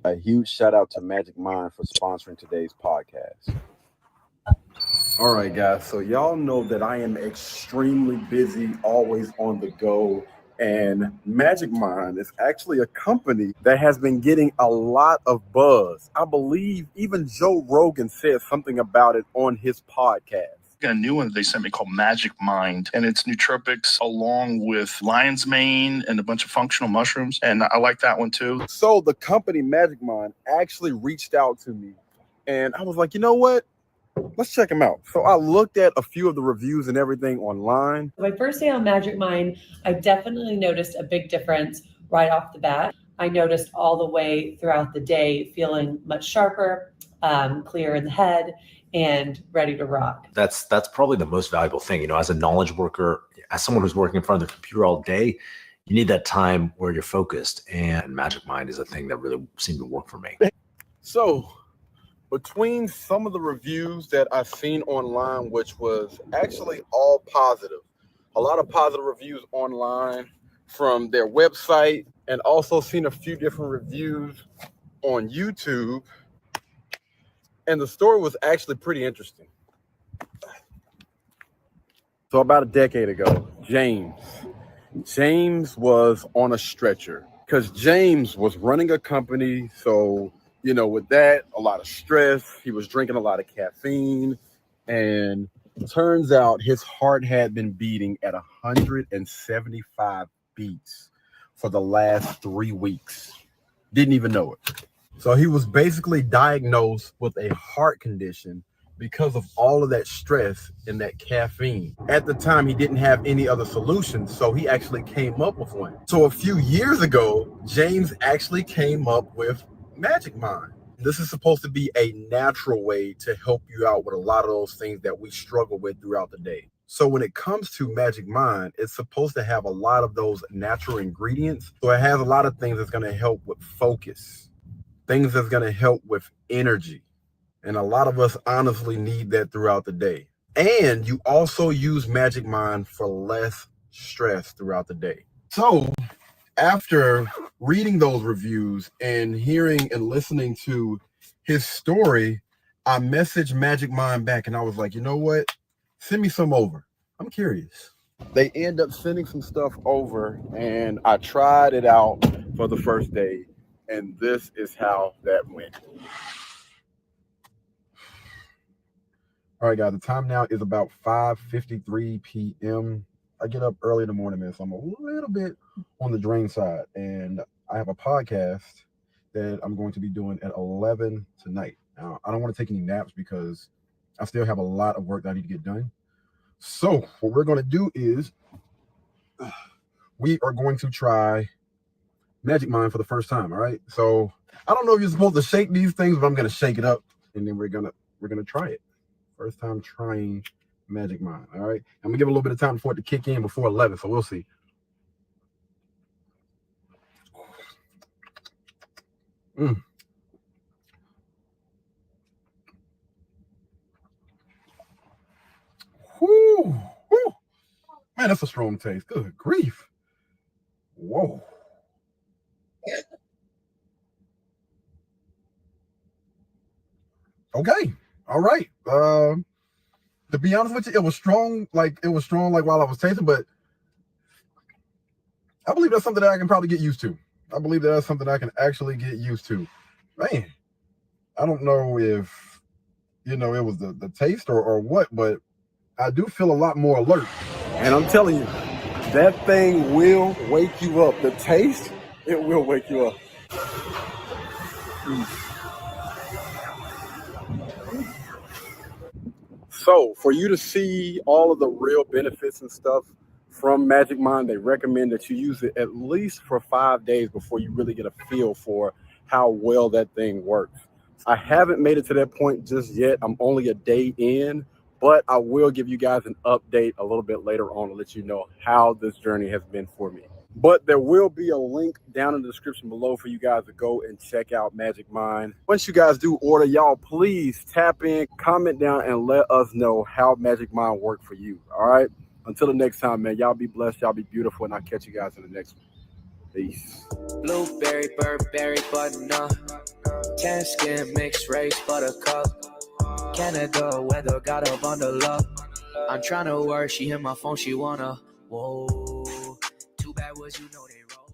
A huge shout out to Magic Mind for sponsoring today's podcast. All right, guys. So, y'all know that I am extremely busy, always on the go. And Magic Mind is actually a company that has been getting a lot of buzz. I believe even Joe Rogan said something about it on his podcast. A new one they sent me called Magic Mind, and it's nootropics along with lion's mane and a bunch of functional mushrooms, and I like that one too. So the company Magic Mind actually reached out to me, and I was like, you know what? Let's check them out. So I looked at a few of the reviews and everything online. My first day on Magic Mind, I definitely noticed a big difference right off the bat. I noticed all the way throughout the day feeling much sharper, clear in the head, and ready to rock. That's probably the most valuable thing. You know, as a knowledge worker, as someone who's working in front of the computer all day, you need that time where you're focused. And Magic Mind is a thing that really seemed to work for me. So between some of the reviews that I've seen online, which was actually all positive, a lot of positive reviews online from their website, and also seen a few different reviews on YouTube. And the story was actually pretty interesting. So about a decade ago, James was on a stretcher because James was running a company. So, you know, with that, a lot of stress. He was drinking a lot of caffeine. And turns out his heart had been beating at 175 beats for the last 3 weeks. Didn't even know it. So he was basically diagnosed with a heart condition because of all of that stress and that caffeine. At the time, he didn't have any other solutions, so he actually came up with one. So a few years ago, James actually came up with Magic Mind. This is supposed to be a natural way to help you out with a lot of those things that we struggle with throughout the day. So when it comes to Magic Mind, it's supposed to have a lot of those natural ingredients. So it has a lot of things that's going to help with focus, things that's going to help with energy. And a lot of us honestly need that throughout the day. And you also use Magic Mind for less stress throughout the day. So after reading those reviews and hearing and listening to his story, I messaged Magic Mind back and I was like, you know what? Send me some over. I'm curious. They end up sending some stuff over and I tried it out for the first day. And this is how that went. All right, guys, the time now is about 5:53 p.m. I get up early in the morning, man, so I'm a little bit on the drain side. And I have a podcast that I'm going to be doing at 11 tonight. Now, I don't want to take any naps because I still have a lot of work that I need to get done. So what we're going to do is we are going to try Magic Mind for the first time. All right. So I don't know if you're supposed to shake these things, but I'm going to shake it up and then we're going to try it. First time trying Magic Mind. All right. I'm gonna give a little bit of time for it to kick in before 11. So we'll see. Whew. Whew. Man, that's a strong taste. Good grief. Whoa. Okay. All right. To be honest with you, it was strong like while I was tasting, but I believe that's something that I can probably get used to. I believe that's something I can actually get used to. Man, I don't know if it was the taste or what, but I do feel a lot more alert. And I'm telling you, that thing will wake you up. The taste, it will wake you up. So for you to see all of the real benefits and stuff from Magic Mind, they recommend that you use it at least for 5 days before you really get a feel for how well that thing works. I haven't made it to that point just yet. I'm only a day in, but I will give you guys an update a little bit later on to let you know how this journey has been for me. But there will be a link down in the description below for you guys to go and check out Magic Mind. Once you guys do order, y'all please tap in, comment down, and let us know how Magic Mind worked for you. All right. Until the next time, man, y'all be blessed. Y'all be beautiful. And I'll catch you guys in the next one. Peace. Blueberry, Burberry, butternup. Tan skin, mixed race, buttercup. Canada weather, got a bundle up. I'm trying to work, she hit my phone, she wanna. Whoa, too bad was you know they roll.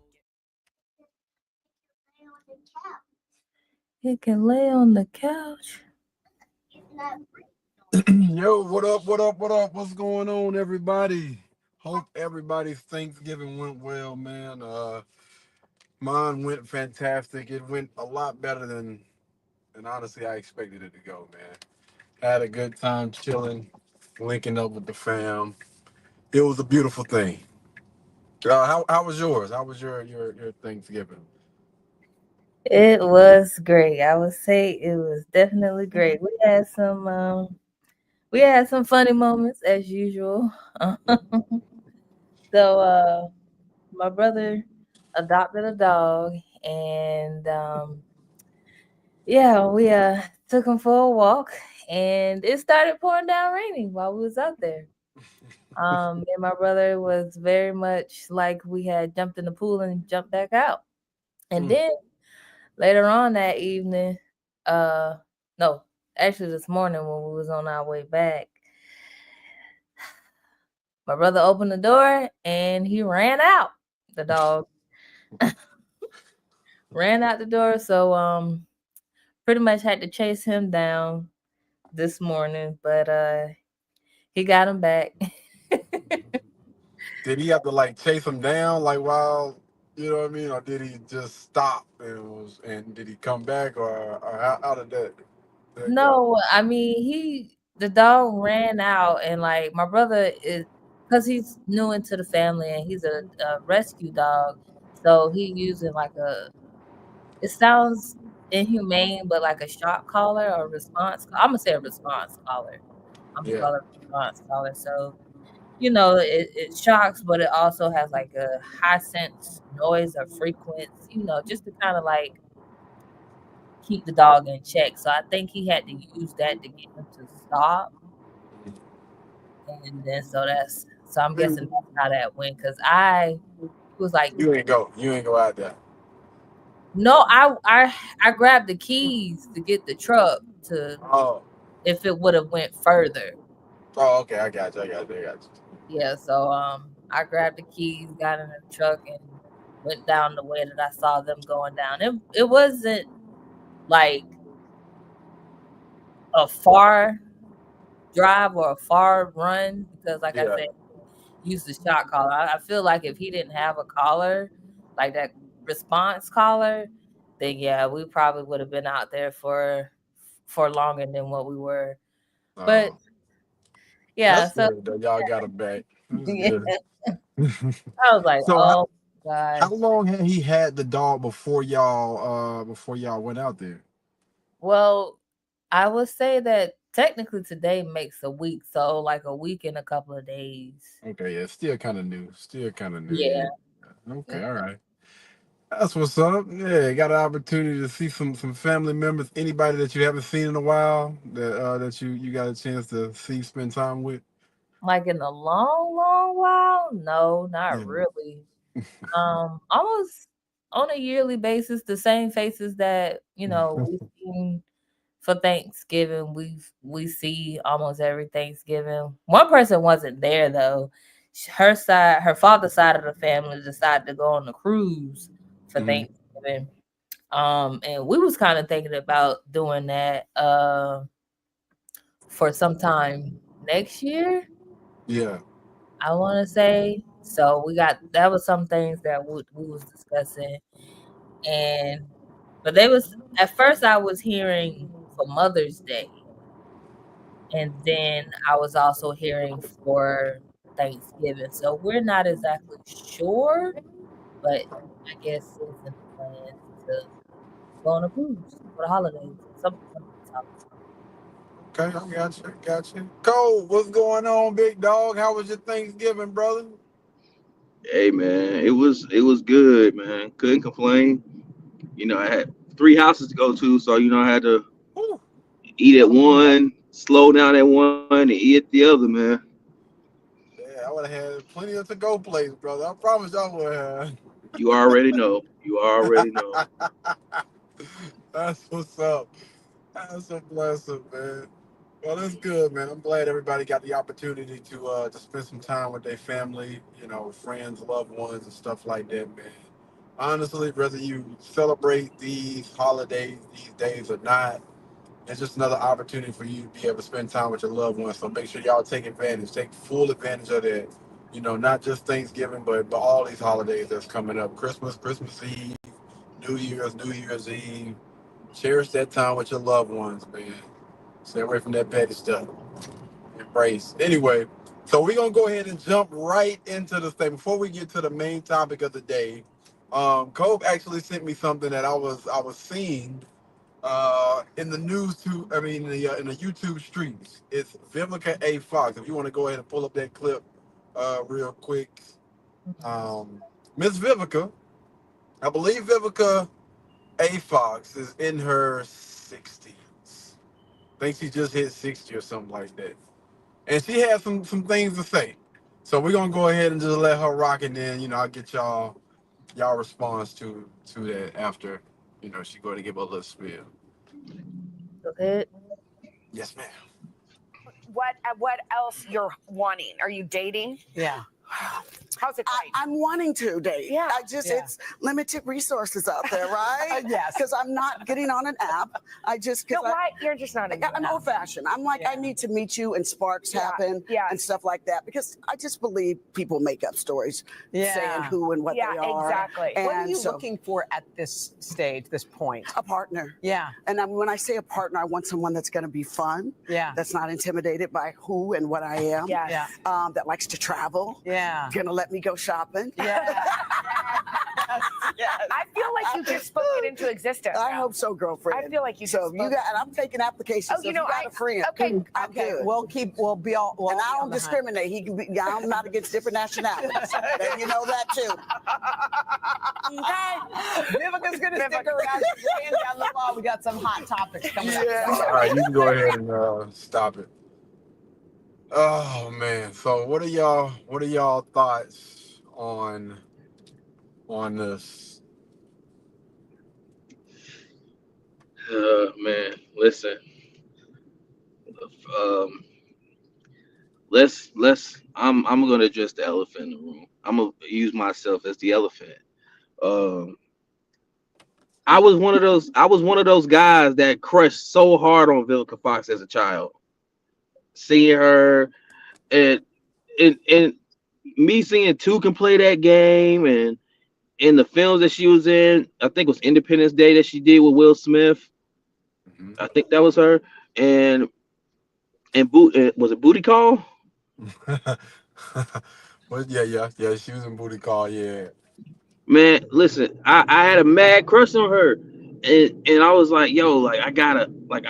He can lay on the couch. Yo, what up? What up? What up? What's going on, everybody? Hope everybody's Thanksgiving went well, man. Mine went fantastic. It went a lot better than honestly I expected it to go, man. Had a good time chilling, linking up with the fam. It was a beautiful thing. How was yours? How was your Thanksgiving? It was great. I would say it was definitely great. We had some funny moments as usual. So my brother adopted a dog, and we took him for a walk, and it started pouring down raining while we was out there. And my brother was very much like we had jumped in the pool and jumped back out. And then later on that evening, no, actually this morning when we was on our way back, my brother opened the door and he ran out. The dog ran out the door, so pretty much had to chase him down this morning, but he got him back. Did he have to like chase him down like while you know what I mean, or did he just stop and did he come back or how did that go? No, I mean the dog ran out, and like my brother is, because he's new into the family and he's a rescue dog, so he using like it sounds inhumane, but like a shock collar or response. I'm gonna say a response collar. I'm gonna Yeah. call it a response collar. So it shocks, but it also has like a high sense noise or frequency, just to kind of like keep the dog in check. So I think he had to use that to get him to stop. And then so I'm guessing that's how that went. Cause I was like, You ain't go out there. no, I grabbed the keys to get the truck to, if it would have went further. Oh, okay, I got you. Yeah, so I grabbed the keys, got in the truck, and went down the way that I saw them going down. It wasn't like a far drive or a far run, because like I said, use the shock collar. I feel like if he didn't have a collar, like that response collar, then yeah, we probably would have been out there for longer than what we were. But yeah, so y'all got him back. Yeah. I was like, So oh God. how long had he had the dog before y'all went out there? Well, I would say that technically today makes a week, so like a week and a couple of days. Okay, yeah, still kind of new. Yeah. Okay, all right. That's what's up. Yeah, got an opportunity to see some family members. Anybody that you haven't seen in a while that you got a chance to see, spend time with. Like in a long, long while? No, not really. Almost on a yearly basis, the same faces that we've seen for Thanksgiving, we see almost every Thanksgiving. One person wasn't there though. Her father's side of the family decided to go on a cruise for Thanksgiving. And we was kind of thinking about doing that for sometime next year. Yeah. I want to say. So that was some things that we was discussing, but at first I was hearing for Mother's Day, and then I was also hearing for Thanksgiving. So we're not exactly sure, but I guess it's in the plans to go on a cruise for the holidays. Okay, I got you. Cole, what's going on, big dog? How was your Thanksgiving, brother? Hey man, it was good, man. Couldn't complain. I had 3 houses to go to, so I had to eat at one, slow down at one, and eat at the other, man. Yeah, I would have had plenty of to-go plates, brother. I promise y'all would have. You already know. You already know. That's what's up. That's a blessing, man. Well, that's good, man. I'm glad everybody got the opportunity to spend some time with their family, friends, loved ones, and stuff like that, man. Honestly, whether you celebrate these holidays, these days or not, it's just another opportunity for you to be able to spend time with your loved ones. So make sure y'all take full advantage of that. Not just Thanksgiving, but all these holidays that's coming up. Christmas Eve, New Year's Eve. Cherish that time with your loved ones, man. Stay away from that petty stuff. Embrace. Anyway, so we're gonna go ahead and jump right into this thing. Before we get to the main topic of the day, Cove actually sent me something that I was seeing in the news too. I mean, in the YouTube streams. It's Vivica A. Fox. If you want to go ahead and pull up that clip, real quick. Miss Vivica, I believe Vivica A. Fox is in her 60s. I think she just hit 60 or something like that. And she has some things to say. So we're gonna go ahead and just let her rock, and then I'll get y'all response to that after she go to give a little spiel. Go ahead. Yes, ma'am. What else you're wanting? Are you dating? Yeah. How's it going? I'm wanting to date. Yeah. It's limited resources out there, right? Yes. Because I'm not getting on an app. No, why? You're just not into I'm that. old fashioned. I'm like, I need to meet you and sparks happen and stuff like that. Because I just believe people make up stories saying who and what they are. Exactly. And what are you looking for at this stage, this point? a partner. Yeah. And when I say a partner, I want someone that's going to be fun. Yeah. That's not intimidated by who and what I am. Yes. Yeah. That likes to travel. Yeah. Gonna let me go shopping. Yeah. I feel like you just spoke it into existence. I hope so, girlfriend. I feel like you. So you got, and I'm taking applications. Oh, so if you got a friend. Okay. I'm Okay. good. We'll be all. We'll And be I on don't the hunt. discriminate. He can be. I'm not against different nationalities. And you know that too. Okay. Vivica's gonna stick around. Stand down the wall. We got some hot topics coming up. All right, you can go ahead and stop it. Oh man. So what are y'all thoughts on this? Man, listen. Let's. I'm gonna address the elephant in the room. I'm gonna use myself as the elephant. I was one of those guys that crushed so hard on Vivica Fox as a child. Seeing her and me seeing Toucan play that game, and in the films that she was in, I think it was Independence Day that she did with Will Smith. Mm-hmm. I think that was her. And was it Booty Call? Well, yeah. She was in Booty Call. Yeah. Man, listen, I had a mad crush on her, and I was like, yo, like I gotta, like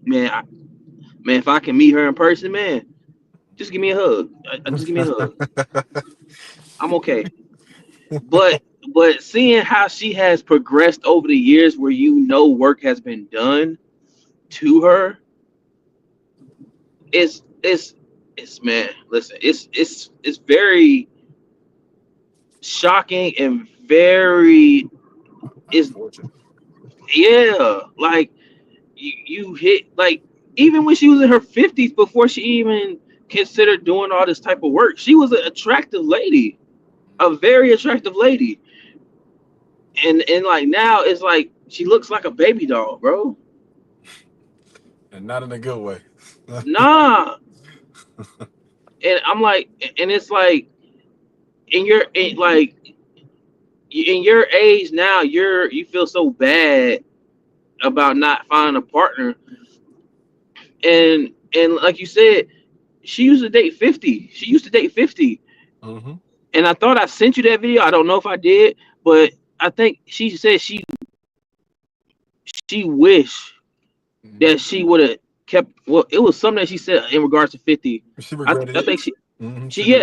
man, if I can meet her in person, man, just give me a hug. Just give me a hug. I'm okay. But seeing how she has progressed over the years, where work has been done to her, it's man, listen, it's very shocking and very like you hit, like, even when she was in her 50s, before she even considered doing all this type of work, she was an attractive lady, a very attractive lady, and like now it's like she looks like a baby doll, bro. And not in a good way. Nah. And I'm like, and it's like, in your age now, you feel so bad about not finding a partner, and like you said, she used to date 50. Mm-hmm. And I thought I sent you that video. I don't know if I did, but I think she said she wished that she would have kept. Well, it was something that she said in regards to 50. She regretted I think it.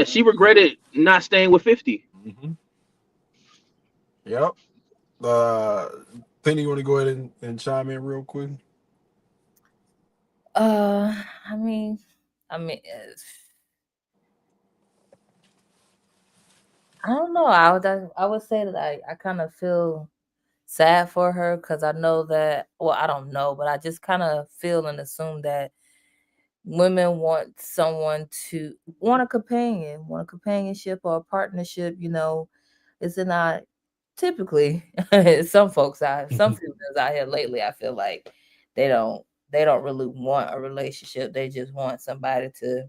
she regretted not staying with 50. Mm-hmm. Yep. Penny, you want to go ahead and chime in real quick? I mean, I don't know. I would say that I kind of feel sad for her because I know that. Well, I don't know, but I just kind of feel and assume that women want a companion, want a companionship or a partnership. It's not typically some females out here lately. I feel like they don't they don't really want a relationship. They just want somebody to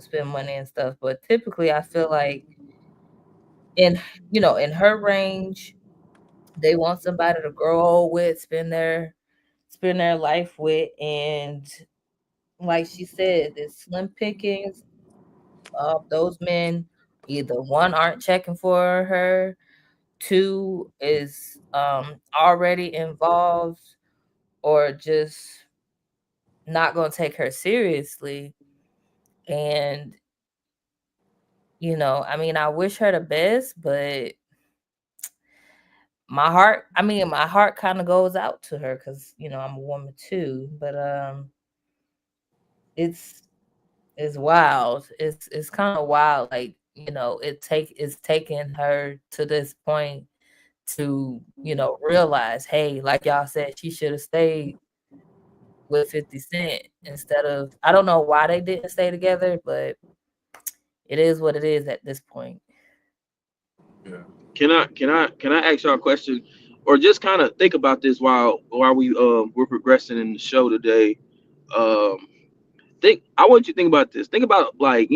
spend money and stuff. But typically, I feel like in her range, they want somebody to grow old with, spend their life with, and like she said, the slim pickings of those men. Either one aren't checking for her, two is already involved, or just not gonna take her seriously. And I mean, I wish her the best, but my heart kind of goes out to her because I'm a woman too. But it's wild. It's kind of wild. Like it's taking her to this point to realize, hey, like y'all said, she should have stayed with 50 Cent instead of. I don't know why they didn't stay together, but it is what it is at this point. Yeah. Can I ask y'all a question, or just kind of think about this while we're progressing in the show today? Um, I want you to think about this. Think about, like,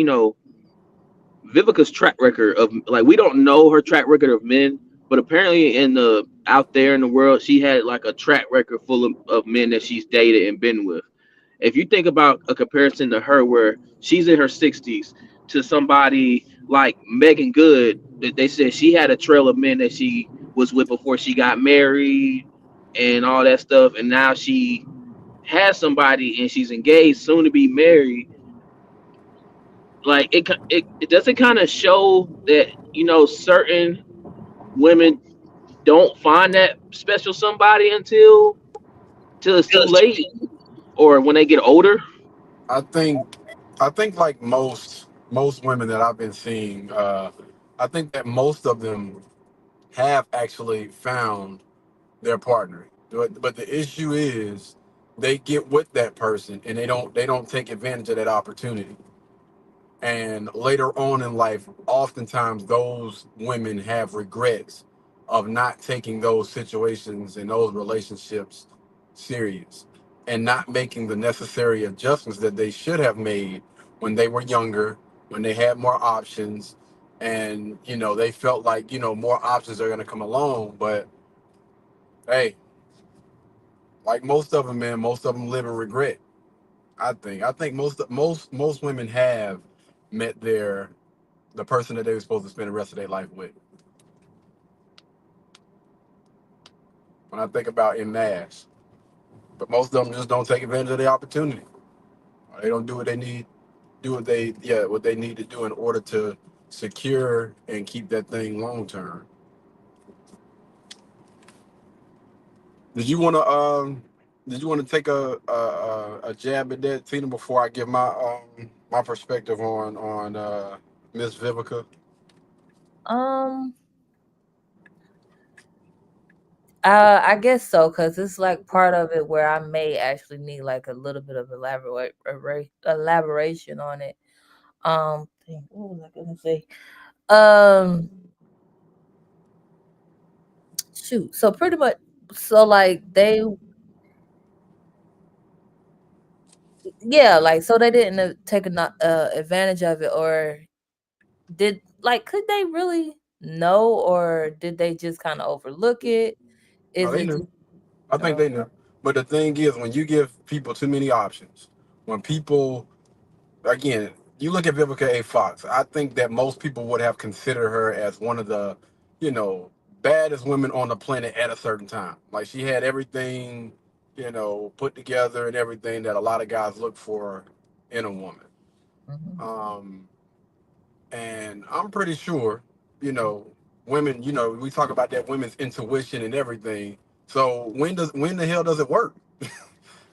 Vivica's track record of, like, we don't know her track record of men, but apparently out there in the world, she had like a track record full of men that she's dated and been with. If you think about a comparison to her, where she's in her 60s, to somebody like Megan Good, that they said she had a trail of men that she was with before she got married and all that stuff, and now she has somebody and she's engaged, soon to be married. Like, it doesn't kind of show that certain women don't find that special somebody until it's too late, or when they get older. I think like most women that I've been seeing, I think that most of them have actually found their partner. But the issue is they get with that person and they don't take advantage of that opportunity. And later on in life, oftentimes those women have regrets of not taking those situations and those relationships serious, and not making the necessary adjustments that they should have made when they were younger, when they had more options, and they felt like more options are going to come along. But hey, like most of them, man, most of them live in regret. I think most women have met the person that they were supposed to spend the rest of their life with. When I think about en masse, but most of them just don't take advantage of the opportunity. Or they don't do what they need, what they need to do in order to secure and keep that thing long term. Did you want to take a jab at that, Tina, before I give my perspective on Miss Vivica? Um, I guess so, because it's like part of it where I may actually need like a little bit of elaboration on it. What was I gonna say? Um, shoot. So pretty much, so like so they didn't take advantage of it, or could they really know, or did they just kind of overlook it? Oh, Is they it knew. just I think they knew. But the thing is, when you give people too many options, when people, again, you look at Vivica A. Fox, I think that most people would have considered her as one of the, baddest women on the planet at a certain time. Like, she had everything, put together and everything that a lot of guys look for in a woman. Um, and I'm pretty sure, women, we talk about that women's intuition and everything. So when the hell does it work?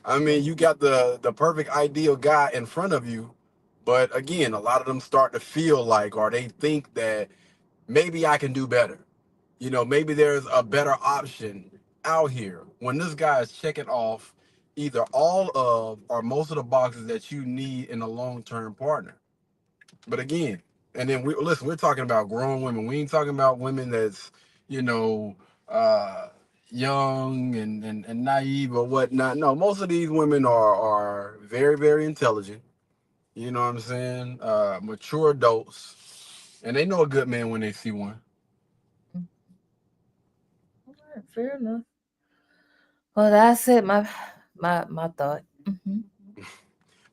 I mean, you got the perfect ideal guy in front of you, But again, a lot of them start to feel like, or they think that maybe I can do better. You know, maybe there's a better option out here when this guy is checking off either all of or most of the boxes that you need in a long-term partner. But again, and then we listen, we're talking about grown women. We ain't talking about women that's, you know, uh young and naive or whatnot. No, most of these women are very, very intelligent. You know what I'm saying? Mature adults. And they know a good man when they see one. All right, fair enough. Well, that's it. My thought.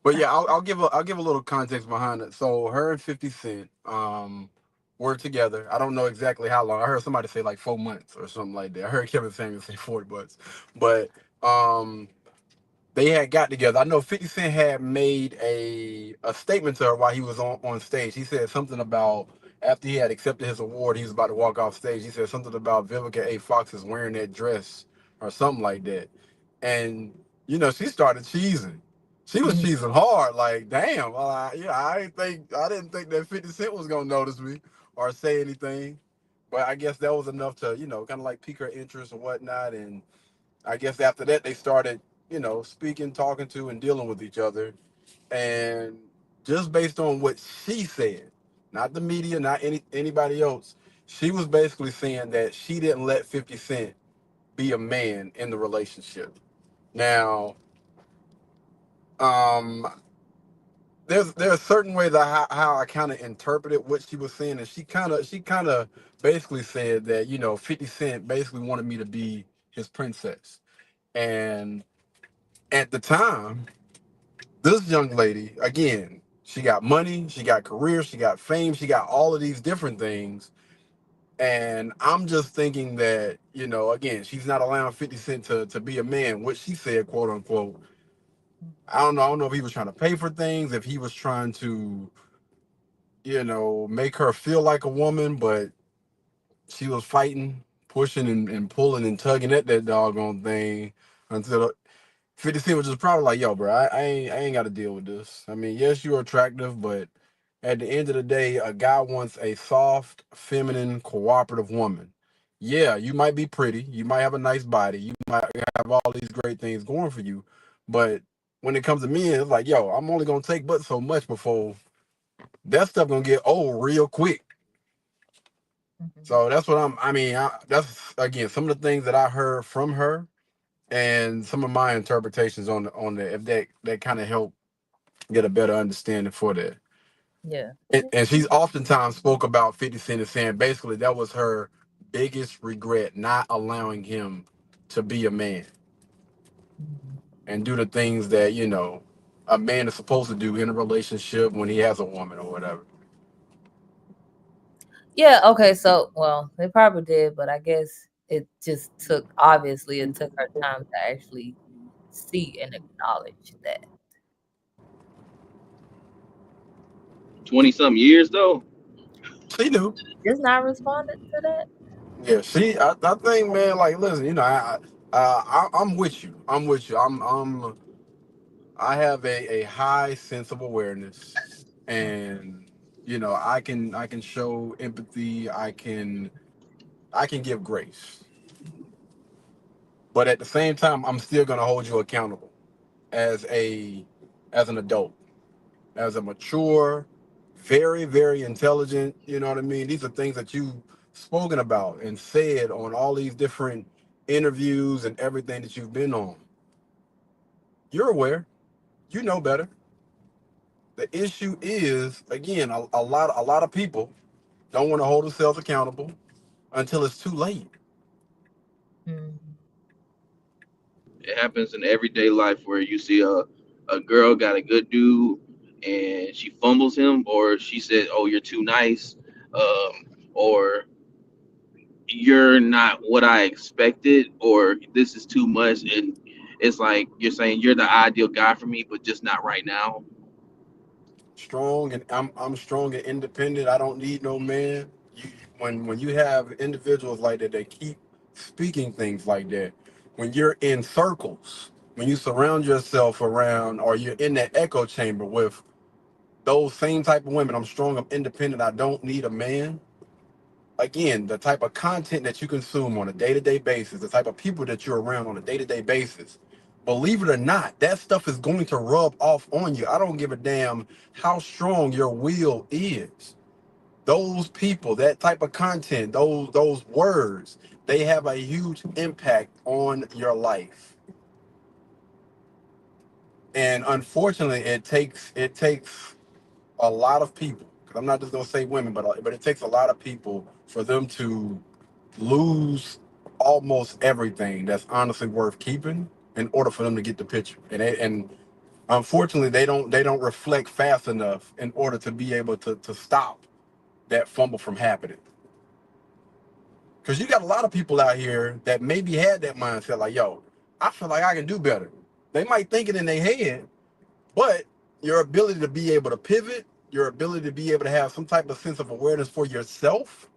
But yeah, I'll give a little context behind it. So her and 50 Cent were together. I don't know exactly how long. I heard somebody say like 4 months or something like that. I heard Kevin Samuels say 40 months. But they had got together. I know 50 Cent had made a statement to her while he was on stage. He said something about after he had accepted his award, he was about to walk off stage. He said something about Vivica A. Fox is wearing that dress or something like that. And you know, she started cheesing. She was cheesing hard, like, damn. I didn't think that 50 Cent was gonna notice me or say anything. But I guess that was enough to, you know, kind of like pique her interest or whatnot. And I guess after that they started, you know, speaking, talking to, and dealing with each other. And just based on what she said, not the media, not anybody else, she was basically saying that she didn't let 50 Cent be a man in the relationship. Now, there's a certain way that how I kind of interpreted what she was saying, and she kind of basically said that, you know, 50 Cent basically wanted me to be his princess. And at the time, this young lady, again, she got money, she got career, she got fame, she got all of these different things. And I'm just thinking that, you know, again, she's not allowing 50 Cent to be a man, what she said, quote unquote. I don't know. I don't know if he was trying to pay for things, if he was trying to, you know, make her feel like a woman, but she was fighting, pushing and pulling and tugging at that doggone thing until 50 Cent was just probably like, yo, bro, I ain't got to deal with this. I mean, yes, you're attractive, but at the end of the day, a guy wants a soft, feminine, cooperative woman. Yeah, you might be pretty, you might have a nice body, you might have all these great things going for you, but when it comes to men, it's like, yo, I'm only gonna take but so much before that stuff gonna get old real quick. So that's what that's again some of the things that I heard from her and some of my interpretations on that. If that kind of help get a better understanding for that. Yeah. And she's oftentimes spoke about 50 Cent and saying basically that was her biggest regret, not allowing him to be a man and do the things that, you know, a man is supposed to do in a relationship when he has a woman or whatever. Yeah, okay, so well, they probably did, but I guess it took her time to actually see and acknowledge that. 20-something years though. She knew. Just not responding to that? Yeah, I think, man, like, listen, you know, I'm with you. I'm with you. I have a high sense of awareness, and you know, I can show empathy. I can give grace, but at the same time, I'm still gonna hold you accountable as an adult, as a mature, very, very intelligent. You know what I mean? These are things that you've spoken about and said on all these different interviews and everything that you've been on. You're aware. You know better. The issue is, again, a lot of people don't want to hold themselves accountable until it's too late. It happens in everyday life where you see a girl got a good dude and she fumbles him, or she said, "Oh, you're too nice," or "You're not what I expected," or "This is too much." And it's like you're saying you're the ideal guy for me, but just not right now. Strong, and I'm strong and independent. I don't need no man. When you have individuals like that, they keep speaking things like that. When you're in circles, when you surround yourself around, or you're in that echo chamber with those same type of women, I'm strong, I'm independent, I don't need a man. Again, the type of content that you consume on a day-to-day basis, the type of people that you're around on a day-to-day basis, believe it or not, that stuff is going to rub off on you. I don't give a damn how strong your will is. Those people, that type of content, those words, they have a huge impact on your life. And unfortunately, it takes a lot of people, because I'm not just gonna say women, but it takes a lot of people for them to lose almost everything that's honestly worth keeping in order for them to get the picture. And unfortunately, they don't reflect fast enough in order to be able to stop that fumble from happening. Because you got a lot of people out here that maybe had that mindset, like, yo, I feel like I can do better. They might think it in their head, but your ability to be able to pivot, your ability to be able to have some type of sense of awareness for yourself,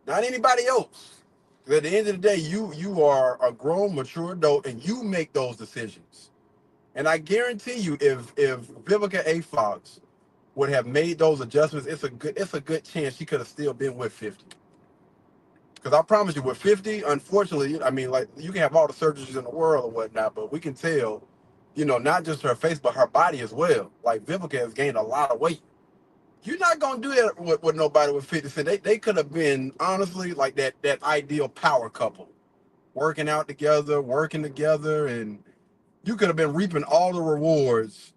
not anybody else. 'Cause at the end of the day, you are a grown, mature adult, and you make those decisions. And I guarantee you, if Vivica A. Fox would have made those adjustments, it's a good chance she could have still been with 50. Because I promise you, with 50, unfortunately, I mean, like, you can have all the surgeries in the world or whatnot, but we can tell, not just her face, but her body as well. Like, Vivica has gained a lot of weight. You're not gonna do that with nobody with 50 cent. They could have been, honestly, like that ideal power couple, working out together, working together, and you could have been reaping all the rewards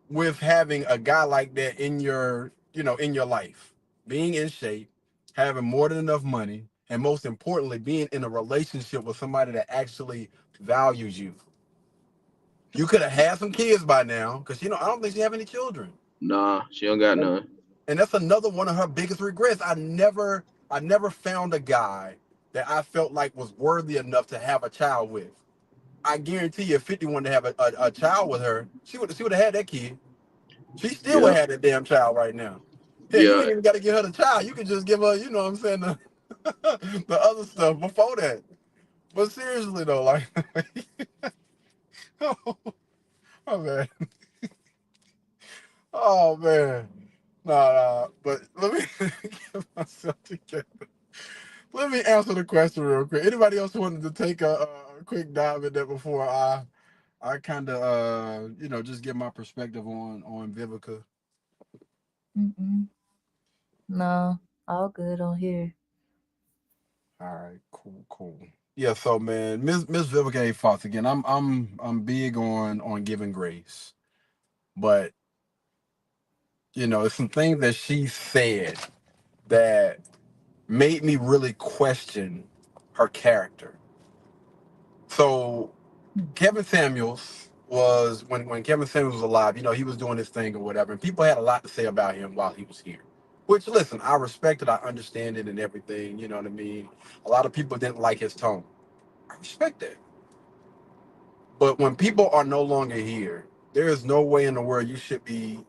with having a guy like that in your life, being in shape, having more than enough money, and most importantly, being in a relationship with somebody that actually values you. You could have had some kids by now, because I don't think she have any children. Nah, she don't got none. And that's another one of her biggest regrets. I never found a guy that I felt like was worthy enough to have a child with. I guarantee you, if 50 wanted to have a child with her, she would have had that kid. She still would have had that damn child right now. Hey, you ain't even got to give her the child. You can just give her, you know what I'm saying, the other stuff before that. But seriously though, like, oh man, oh man, nah. But let me get myself together. Let me answer the question real quick. Anybody else wanted to take a quick dive at that before I kind of just give my perspective on Vivica? No, all good on here. All right, cool. Yeah, so man, Miss Vivica A. Fox again. I'm big on giving grace, but it's some things that she said that made me really question her character. So Kevin Samuels was when Kevin Samuels was alive, he was doing his thing or whatever, and people had a lot to say about him while he was here. Which, listen, I respect it, I understand it and everything, you know what I mean? A lot of people didn't like his tone. I respect that. But when people are no longer here, there is no way in the world you should be,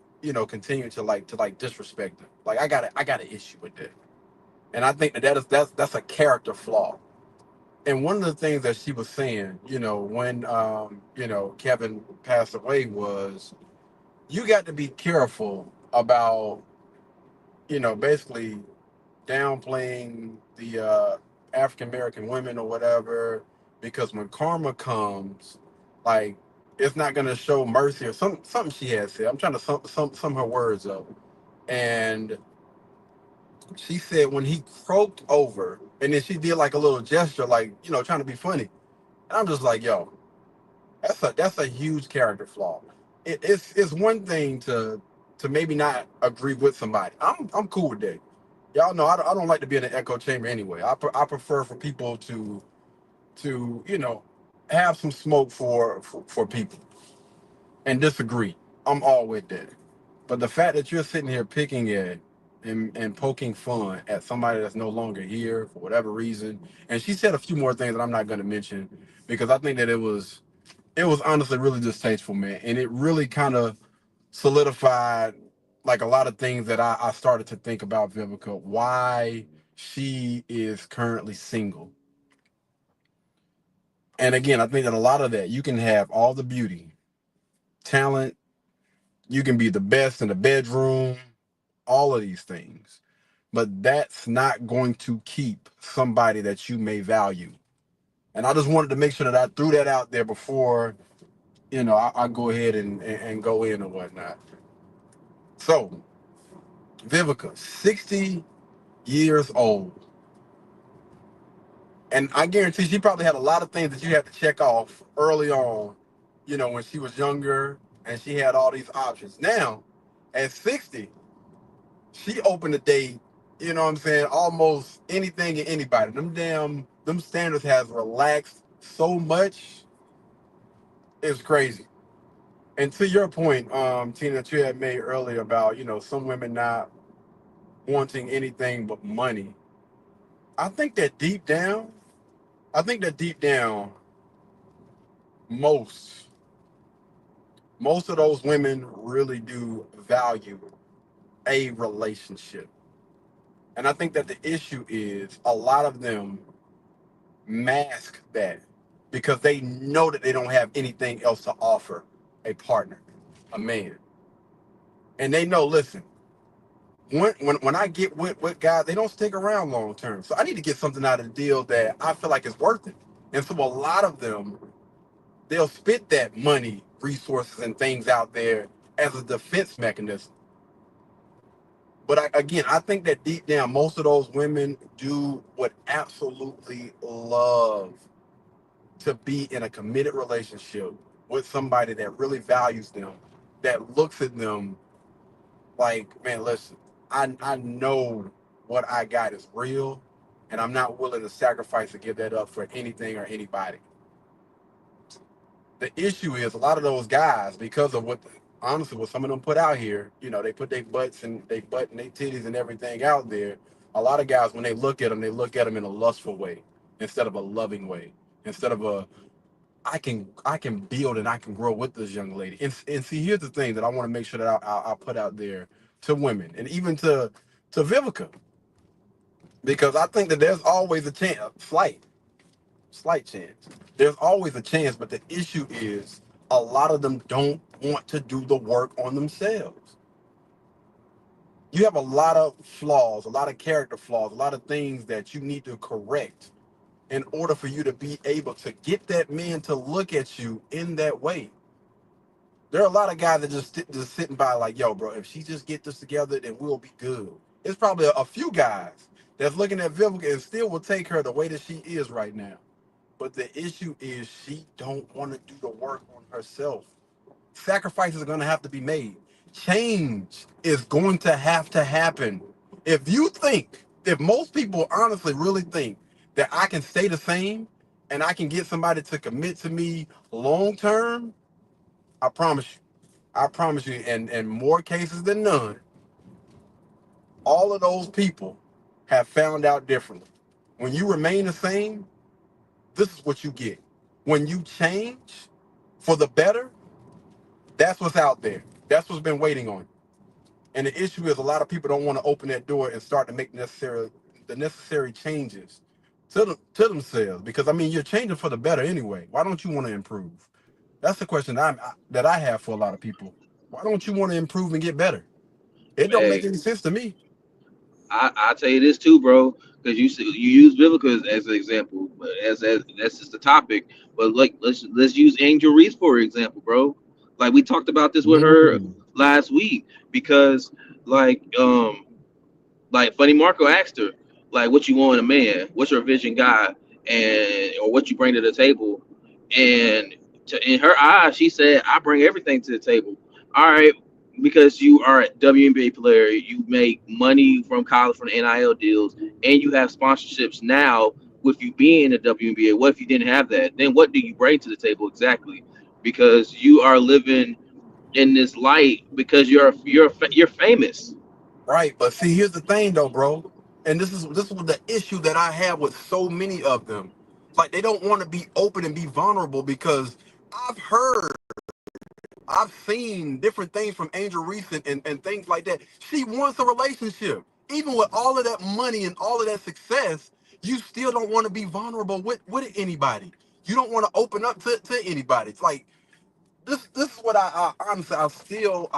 continuing to disrespect them. Like, I got an issue with that. And I think that's a character flaw. And one of the things that she was saying, when Kevin passed away, was you got to be careful about, basically downplaying the African American women or whatever, because when karma comes, like, it's not gonna show mercy or something she had said. I'm trying to sum her words up. And she said when he croaked over, and then she did like a little gesture, like, trying to be funny. And I'm just like, yo, that's a huge character flaw. It's one thing to maybe not agree with somebody. I'm cool with that. Y'all know I don't like to be in an echo chamber anyway. I prefer for people to have some smoke for people and disagree. I'm all with that. But the fact that you're sitting here picking at and poking fun at somebody that's no longer here for whatever reason, and she said a few more things that I'm not going to mention, because I think that it was honestly really distasteful, man, and it really kind of solidified like a lot of things that I started to think about Vivica, why she is currently single. And again, I think that a lot of that, you can have all the beauty, talent, You can be the best in the bedroom, all of these things. But that's not going to keep somebody that you may value. And I just wanted to make sure that I threw that out there before, I go ahead and go in or whatnot. So, Vivica, 60 years old. And I guarantee she probably had a lot of things that you had to check off early on, when she was younger and she had all these options. Now, at 60, she opened to date, almost anything and anybody. Them standards has relaxed so much, it's crazy. And to your point, Tina, that you had made earlier about, some women not wanting anything but money. I think that deep down, most of those women really do value a relationship. And I think that the issue is a lot of them mask that because they know that they don't have anything else to offer a partner, a man. And they know, listen, when I get with guys, they don't stick around long term. So I need to get something out of the deal that I feel like is worth it. And so a lot of them, they'll spit that money, resources, and things out there as a defense mechanism. But I think that deep down, most of those women would absolutely love to be in a committed relationship with somebody that really values them, that looks at them like, man, listen, I know what I got is real, and I'm not willing to sacrifice or give that up for anything or anybody. The issue is a lot of those guys, because of what some of them put out here, they put their butts and their butt and their titties and everything out there. A lot of guys, when they look at them in a lustful way instead of a loving way, instead of I can build and I can grow with this young lady. And see, here's the thing that I want to make sure that I put out there to women and even to Vivica, because I think that there's always a chance, slight chance. There's always a chance, but the issue is a lot of them don't want to do the work on themselves. You have a lot of flaws, a lot of character flaws, a lot of things that you need to correct in order for you to be able to get that man to look at you in that way. There are a lot of guys that just sitting by like, yo, bro, if she just get this together, then we'll be good. It's probably a few guys that's looking at Vivica and still will take her the way that she is right now. But the issue is she don't want to do the work on herself. Sacrifices are going to have to be made. Change is going to have to happen. If most people honestly really think that I can stay the same and I can get somebody to commit to me long term, I promise you, in more cases than none, all of those people have found out differently. When you remain the same, this is what you get. When you change for the better, that's what's out there. That's what's been waiting on you. And the issue is a lot of people don't want to open that door and start to make the necessary changes to themselves. Because, you're changing for the better anyway. Why don't you want to improve? That's the question that I have for a lot of people. Why don't you want to improve and get better? It don't make any sense to me. I tell you this too, bro, because you use Vivica as an example, but as that's just the topic. But like let's use Angel Reese for example, bro. Like we talked about this with her last week because like Funny Marco asked her like what you want in a man, what's your vision guy, or what you bring to the table, and in her eyes she said I bring everything to the table. All right. Because you are a WNBA player, you make money from college from NIL deals, and you have sponsorships now with you being in the WNBA. What if you didn't have that? Then what do you bring to the table exactly? Because you are living in this light because you're famous. Right, but see, here's the thing though, bro, and this is the issue that I have with so many of them. Like they don't want to be open and be vulnerable because I've seen different things from Angel Reese and things like that. She wants a relationship. Even with all of that money and all of that success, you still don't want to be vulnerable with anybody. You don't want to open up to anybody. It's like this is what I honestly I still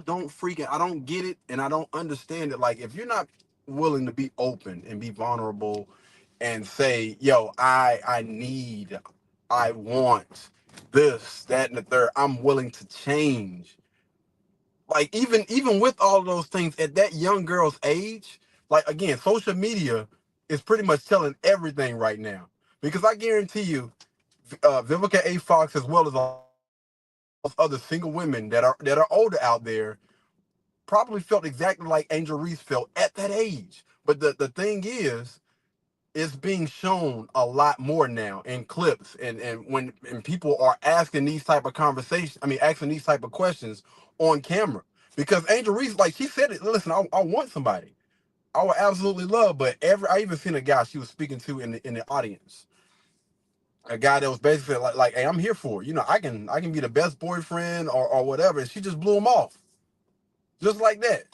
don't I don't get it and I don't understand it. Like if you're not willing to be open and be vulnerable and say, yo, I want this, that, and the third, I'm willing to change. Like even with all those things at that young girl's age, like again, social media is pretty much telling everything right now. Because I guarantee you, Vivica A. Fox, as well as all other single women that are older out there, probably felt exactly like Angel Reese felt at that age. But the thing is, it's being shown a lot more now in clips and when people are asking these type of conversations, asking these type of questions on camera. Because Angel Reese, like she said it, listen, I want somebody I would absolutely love, but I even seen a guy she was speaking to in the audience. A guy that was basically like, hey, I'm here for it. You know, I can be the best boyfriend or whatever. And she just blew him off. Just like that.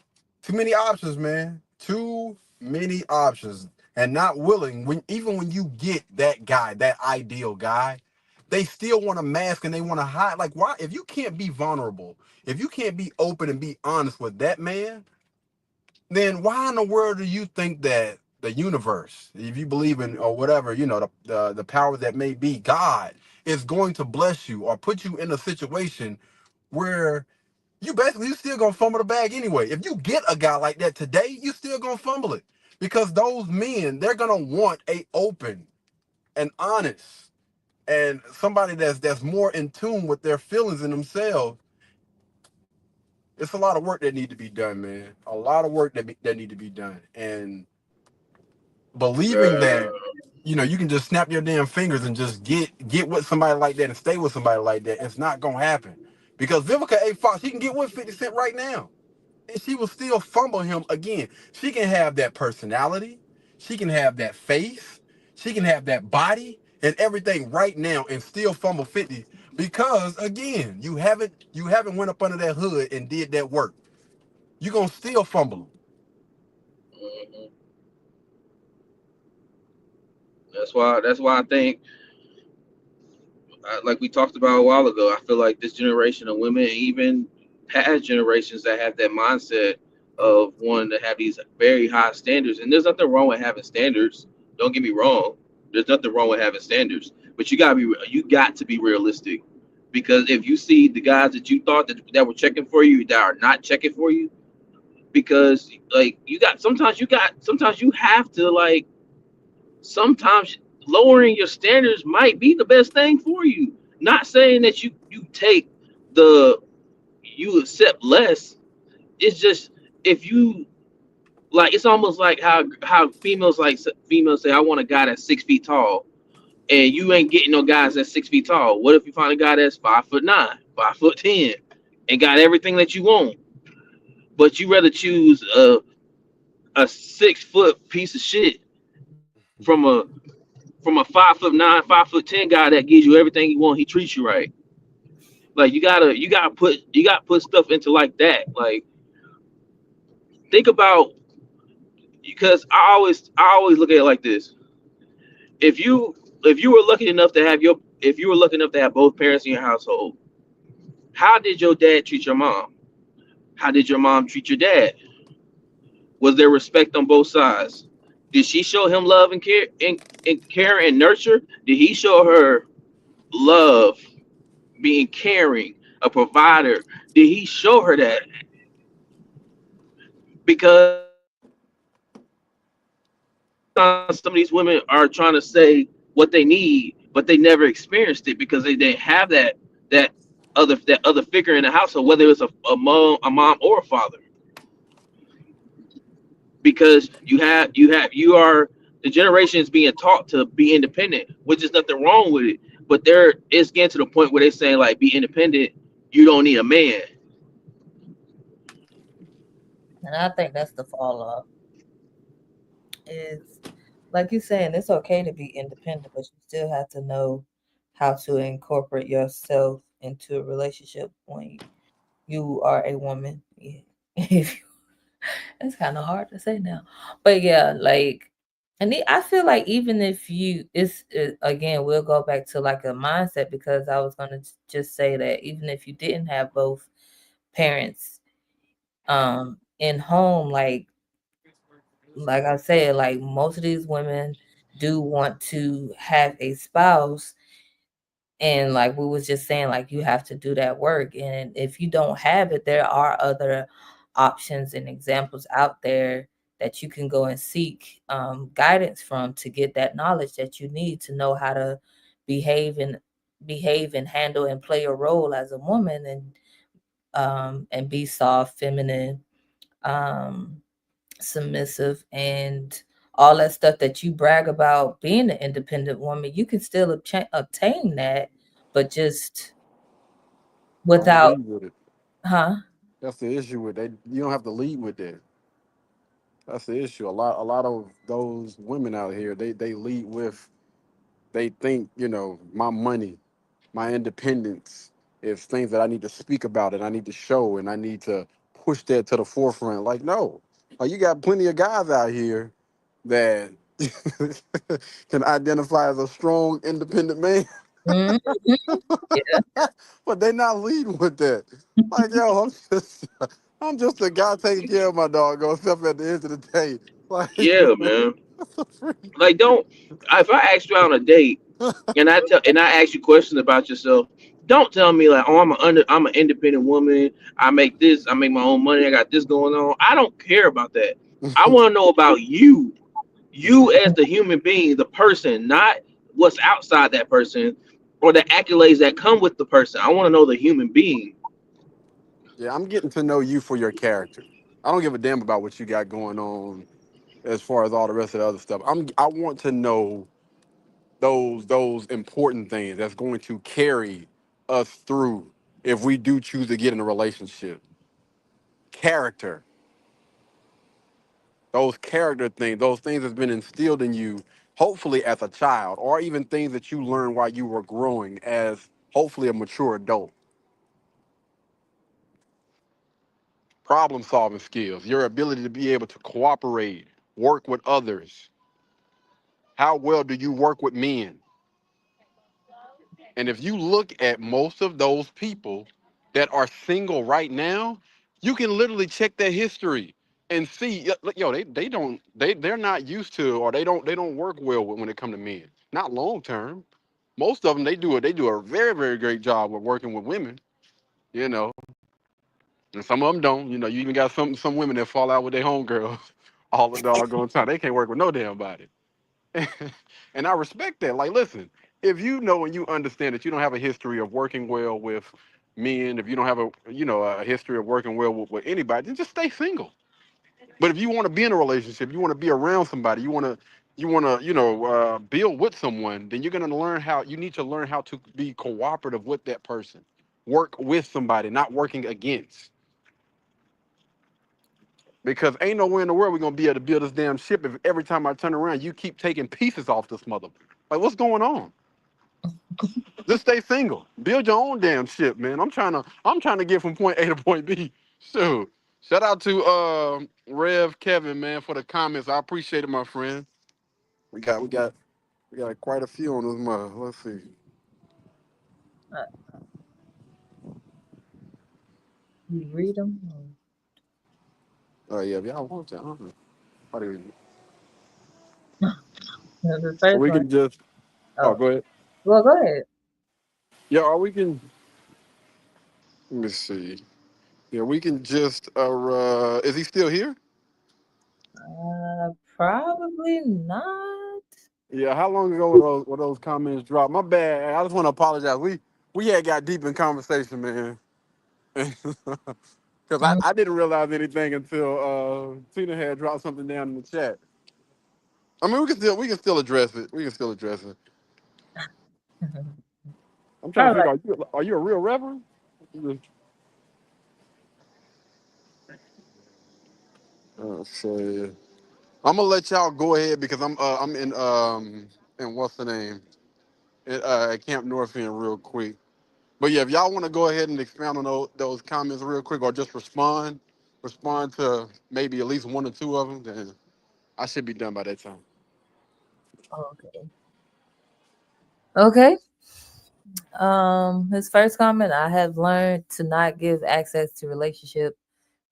Too many options, man. Too many options. And not willing, even when you get that guy, that ideal guy, they still want to mask and they want to hide. Like, why? If you can't be vulnerable, if you can't be open and be honest with that man, then why in the world do you think that the universe, if you believe in or whatever, you know, the power that may be, God, is going to bless you or put you in a situation where you still gonna fumble the bag anyway. If you get a guy like that today, you still gonna fumble it. Because those men, they're gonna want a open and honest and somebody that's more in tune with their feelings and themselves. It's a lot of work that need to be done, man. A lot of work that need to be done. And believing that, you know, you can just snap your damn fingers and just get with somebody like that and stay with somebody like that, it's not gonna happen. Because Vivica A. Fox, she can get with 50 Cent right now. And she will still fumble him again. She can have that personality, she can have that face, she can have that body and everything right now and still fumble 50 because again, you haven't went up under that hood and did that work. You're gonna still fumble them. Mhm. That's why I think, like we talked about a while ago, I feel like this generation of women, even past generations that have that mindset of wanting to have these very high standards. And there's nothing wrong with having standards. Don't get me wrong. There's nothing wrong with having standards, but you got to be realistic. Because if you see the guys that you thought that were checking for you that are not checking for you, because like sometimes you have to like sometimes lowering your standards might be the best thing for you. Not saying that you accept less. It's just if you like, it's almost like how females say, I want a guy that's 6 feet tall, and you ain't getting no guys that's 6 feet tall. What if you find a guy that's 5'9", 5'10", and got everything that you want, but you rather choose a 6 foot piece of shit from a 5'9", 5'10" guy that gives you everything you want. He treats you right. Like you gotta put stuff into like that. Like think about, because I always look at it like this. If you were lucky enough to have both parents in your household, how did your dad treat your mom? How did your mom treat your dad? Was there respect on both sides? Did she show him love and care and nurture? Did he show her love, being caring, a provider? Did he show her that? Because some of these women are trying to say what they need, but they never experienced it because they didn't have that other figure in the household, whether it's a mom or a father. Because you are the generation is being taught to be independent, which is nothing wrong with it. But it's getting to the point where they're saying like, be independent. You don't need a man. And I think that's the fall off. Is like you're saying, it's okay to be independent, but you still have to know how to incorporate yourself into a relationship when you are a woman. Yeah. It's kind of hard to say now, but yeah, like And I feel like even if again, we'll go back to like a mindset, because I was gonna just say that even if you didn't have both parents in home, like I said, like most of these women do want to have a spouse, and like we was just saying, like you have to do that work, and if you don't have it, there are other options and examples out there that you can go and seek guidance from to get that knowledge that you need to know how to behave and handle and play a role as a woman, and be soft, feminine, submissive, and all that stuff that you brag about being an independent woman. You can still obtain that, but just Don't without, lead with it. huh? That's the issue with that. You don't have to lead with that. That's the issue. A lot of those women out here, they lead with, they think, my money, my independence is things that I need to speak about and I need to show and I need to push that to the forefront. Like, no. Like, you got plenty of guys out here that can identify as a strong, independent man, Mhm. Yeah. but they not leading with that. Like, yo, I'm just a guy taking care of my doggone stuff at the end of the day. Like, Yeah, man. Like, don't. If I ask you out on a date and I ask you questions about yourself, don't tell me like, oh, I'm an independent woman. I make this. I make my own money. I got this going on. I don't care about that. I want to know about you. You as the human being, the person, not what's outside that person or the accolades that come with the person. I want to know the human being. yeah, I'm getting to know you for your character. I don't give a damn about what you got going on as far as all the rest of the other stuff. I want to know those important things that's going to carry us through if we do choose to get in a relationship. Character, those character things, those things that's been instilled in you, hopefully as a child, or even things that you learned while you were growing as hopefully a mature adult. Problem solving skills, your ability to be able to cooperate, work with others. How well do you work with men? And if you look at most of those people that are single right now, you can literally check their history and see, yo, they're not used to, or they don't work well when it comes to men. Not long term. Most of them they do a very, very great job with working with women, you know. And some of them don't. You even got some women that fall out with their homegirls all the doggone time. They can't work with no damn body. And I respect that. Like, listen, if you know and you understand that you don't have a history of working well with men, if you don't have a history of working well with anybody, then just stay single. But if you want to be in a relationship, you want to be around somebody, you want to build with someone, then you're gonna you need to learn how to be cooperative with that person, work with somebody, not working against. Because ain't nowhere in the world we're gonna be able to build this damn ship if every time I turn around you keep taking pieces off this mother. Like, what's going on? Just stay single. Build your own damn ship, man. I'm trying to get from point A to point B. Shoot. Shout out to Rev Kevin, man, for the comments. I appreciate it, my friend. We got quite a few on this month. Let's see. You read them? Oh yeah, if y'all want to. I don't know. What do you- The first We one. can just. Oh, go ahead. Well, go ahead. Yeah, or we can. Let me see. Yeah, we can just. Is he still here? Probably not. Yeah, how long ago were those comments dropped? My bad. I just want to apologize. We had got deep in conversation, man. Because I didn't realize anything until Tina had dropped something down in the chat. I mean, we can still address it. We can still address it. I'm trying to Probably figure out, are you a real reverend? So I'm gonna let y'all go ahead because I'm in what's the name at Camp North End real quick. But yeah, if y'all want to go ahead and expound on those comments real quick, or just respond to maybe at least one or two of them, then I should be done by that time. Okay. Okay. His first comment, I have learned to not give access to relationship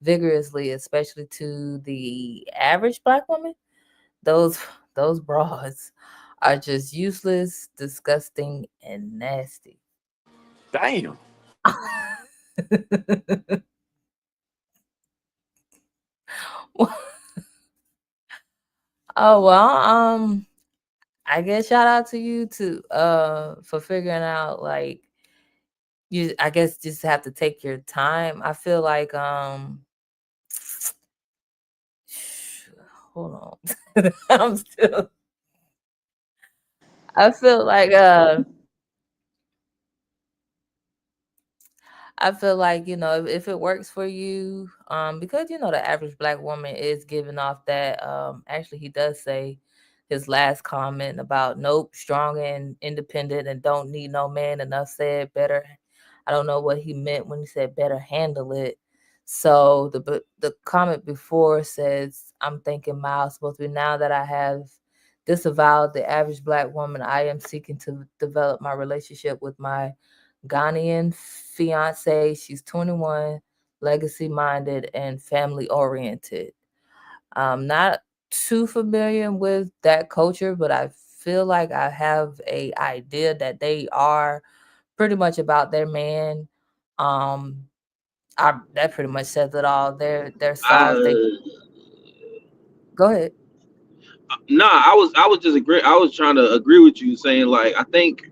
vigorously, especially to the average black woman. Those those bras are just useless, disgusting, and nasty. Damn. Oh well, I guess shout out to you for figuring out like you I guess just have to take your time. I feel like hold on. I'm still I feel like if it works for you, because the average black woman is giving off that. Actually, he does say his last comment about nope, strong and independent, and don't need no man. Enough said. Better. I don't know what he meant when he said better handle it. So the comment before says, "I'm thinking Miles supposed to be now that I have disavowed the average black woman. I am seeking to develop my relationship with my Ghanaian fiance. She's 21, legacy minded, and family oriented. Not too familiar with that culture, but I feel like I have a idea that they are pretty much about their man. Um, that pretty much says it all. They're soft. They go ahead. Nah, I was just agree. I was trying to agree with you, saying like I think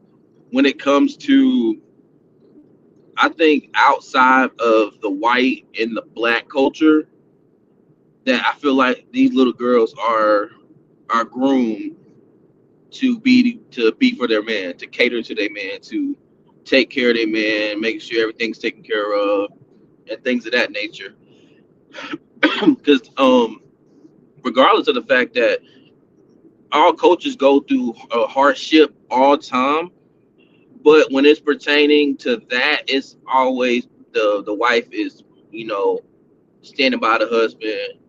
when it comes to, I think outside of the white and the black culture, that I feel like these little girls are groomed to be for their man, to cater to their man, to take care of their man, making sure everything's taken care of, and things of that nature. Because regardless of the fact that all coaches go through a hardship all time, but when it's pertaining to that, it's always the wife is, you know, standing by the husband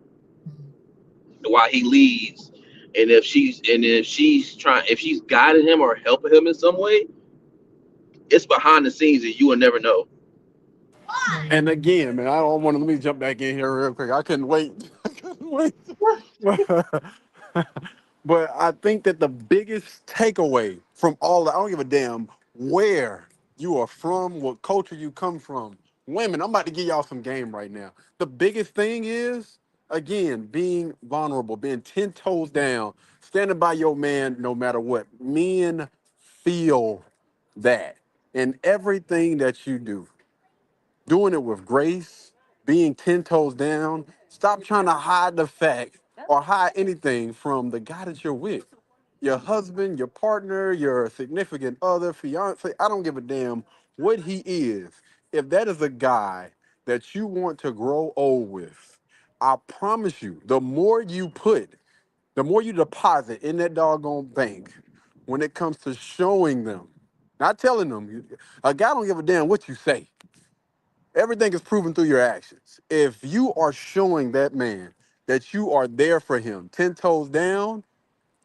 while he leads. And if she's guiding him or helping him in some way, it's behind the scenes and you will never know. And again, man, I don't want to, let me jump back in here real quick. I couldn't wait. I couldn't wait. But I think that the biggest takeaway from all that, I don't give a damn where you are from, what culture you come from. Women, I'm about to give y'all some game right now. The biggest thing is, again, being vulnerable, being 10 toes down, standing by your man no matter what. Men feel that in everything that you do, doing it with grace, being 10 toes down. Stop trying to hide the fact or hide anything from the guy that you're with. Your husband, your partner, your significant other, fiance, I don't give a damn what he is. If that is a guy that you want to grow old with, I promise you, the more you deposit in that doggone bank when it comes to showing them, not telling them, a guy don't give a damn what you say. Everything is proven through your actions. If you are showing that man that you are there for him, 10 toes down,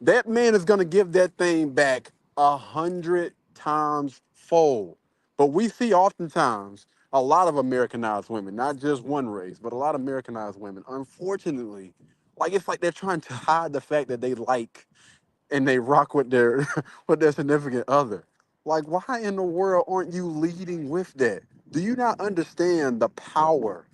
that man is going to give that thing back 100 times fold. But we see oftentimes a lot of Americanized women, not just one race, but a lot of Americanized women, unfortunately, like it's like they're trying to hide the fact that they like and they rock with their with their significant other. Like, why in the world aren't you leading with that? Do you not understand the power?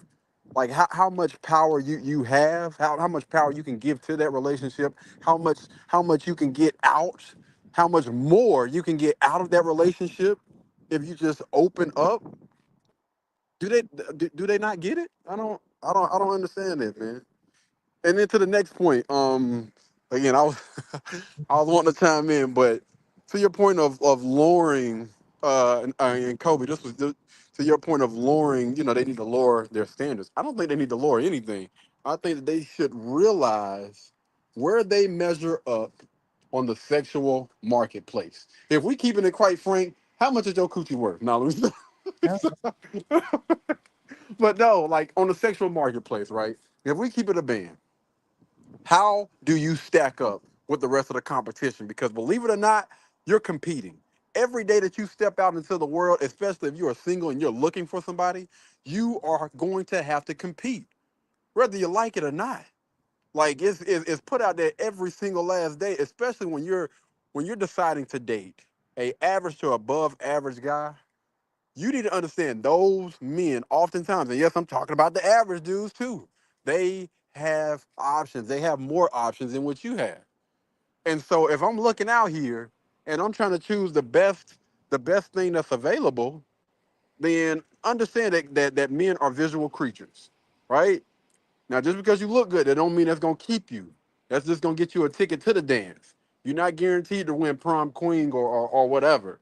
Like how much power you have, how much power you can give to that relationship, how much you can get out, how much more you can get out of that relationship if you just open up. Do they not get it? I don't understand it, man. And then to the next point, again, I was I was wanting to chime in, but to your point of lowering, and Kobe, to your point of lowering, they need to lower their standards. I don't think they need to lower anything. I think that they should realize where they measure up on the sexual marketplace. If we keeping it quite frank, how much is your coochie worth? Now, let me but no, like on the sexual marketplace, right? If we keep it a band, how do you stack up with the rest of the competition, because believe it or not, you're competing. Every day that you step out into the world, especially if you are single and you're looking for somebody, you are going to have to compete, whether you like it or not. Like it's put out there every single last day, especially when you're deciding to date a average to above average guy. You need to understand those men oftentimes, and yes, I'm talking about the average dudes too. They have options. They have more options than what you have. And so if I'm looking out here and I'm trying to choose the best thing that's available, then understand that men are visual creatures, right? Now, just because you look good, that don't mean that's gonna keep you. That's just gonna get you a ticket to the dance. You're not guaranteed to win prom queen or whatever.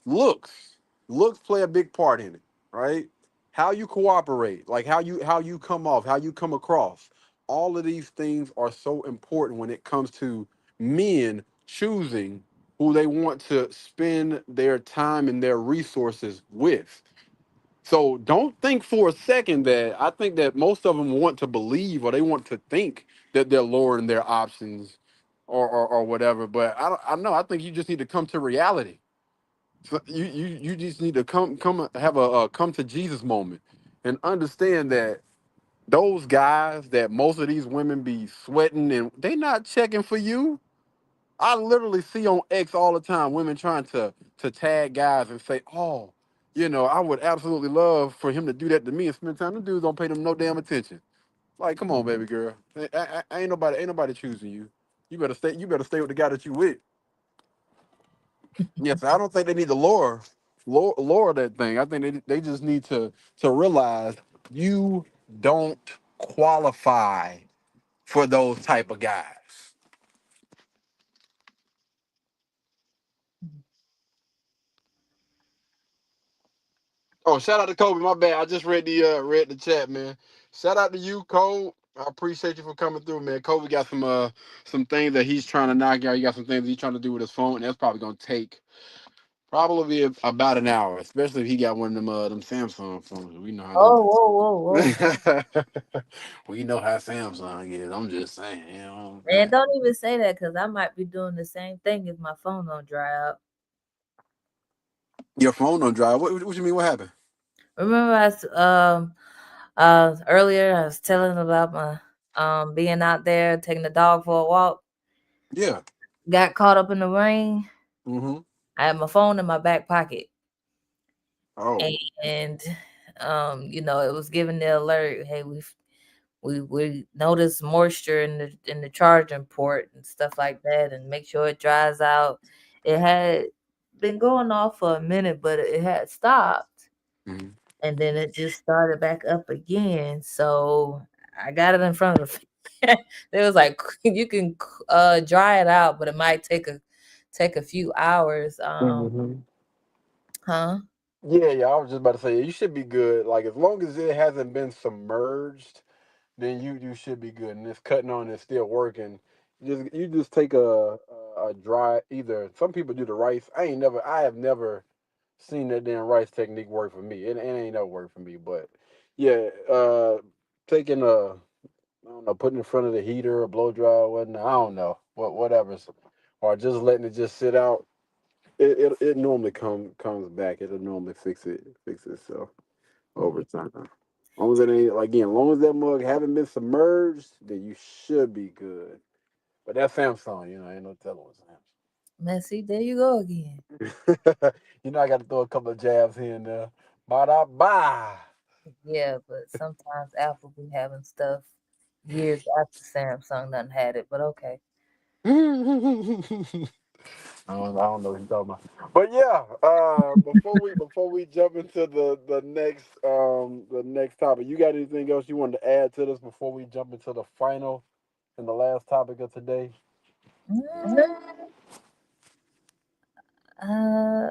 Looks, looks play a big part in it, right? How you cooperate, like how you come off, how you come across. All of these things are so important when it comes to men choosing who they want to spend their time and their resources with. So don't think for a second that I think that most of them want to believe or they want to think that they're lowering their options or whatever. But I know I think you just need to come to reality. So you just need to come have a come to Jesus moment and understand that those guys that most of these women be sweating and they not checking for you. I literally see on X all the time women trying to tag guys and say, "Oh, I would absolutely love for him to do that to me and spend time." Them dudes don't pay them no damn attention. Like, come on, baby girl, ain't nobody choosing you. You better stay. You better stay with the guy that you with. Yes, I don't think they need to lower that thing. I think they just need to realize you don't qualify for those type of guys. Oh, shout out to Kobe. My bad. I just read the chat, man. Shout out to you, Cole. I appreciate you for coming through, man. Kobe got some things that he's trying to knock out. He got some things he's trying to do with his phone, and that's probably gonna take probably about an hour, especially if he got one of them Samsung phones. We know how Oh, them. whoa, whoa, whoa. We know how Samsung is. I'm just saying, Man, don't even say that because I might be doing the same thing if my phone don't dry out. Your phone don't dry. What you mean? What happened? Remember earlier I was telling about my being out there taking the dog for a walk. Yeah. Got caught up in the rain. Mm-hmm. I had my phone in my back pocket. Oh. And it was giving the alert, hey, we noticed moisture in the charging port and stuff like that, and make sure it dries out. It had been going off for a minute, but it had stopped. Mm-hmm. And then it just started back up again. So I got it in front of the it was like you can dry it out, but it might take a few hours. Huh? Yeah, I was just about to say you should be good. Like as long as it hasn't been submerged, then you should be good. And it's cutting on and still working. You just take a dry either. Some people do the rice. I have never seen that damn rice technique work for me. It ain't never worked for me. But yeah, taking I don't know, putting it in front of the heater or blow dry or whatnot. I don't know whatever, or just letting it just sit out. It normally comes back. It'll normally fix itself over time. As long as it ain't as long as that mug haven't been submerged, then you should be good. But that's Samsung, ain't no telling what's Messi, there you go again. I got to throw a couple of jabs here and there. Ba-da-ba. Yeah, but sometimes Apple be having stuff years after Samsung done had it, but okay. I don't know what you're talking about. But yeah, before we jump into the next topic, you got anything else you wanted to add to this before we jump into the final and the last topic of today?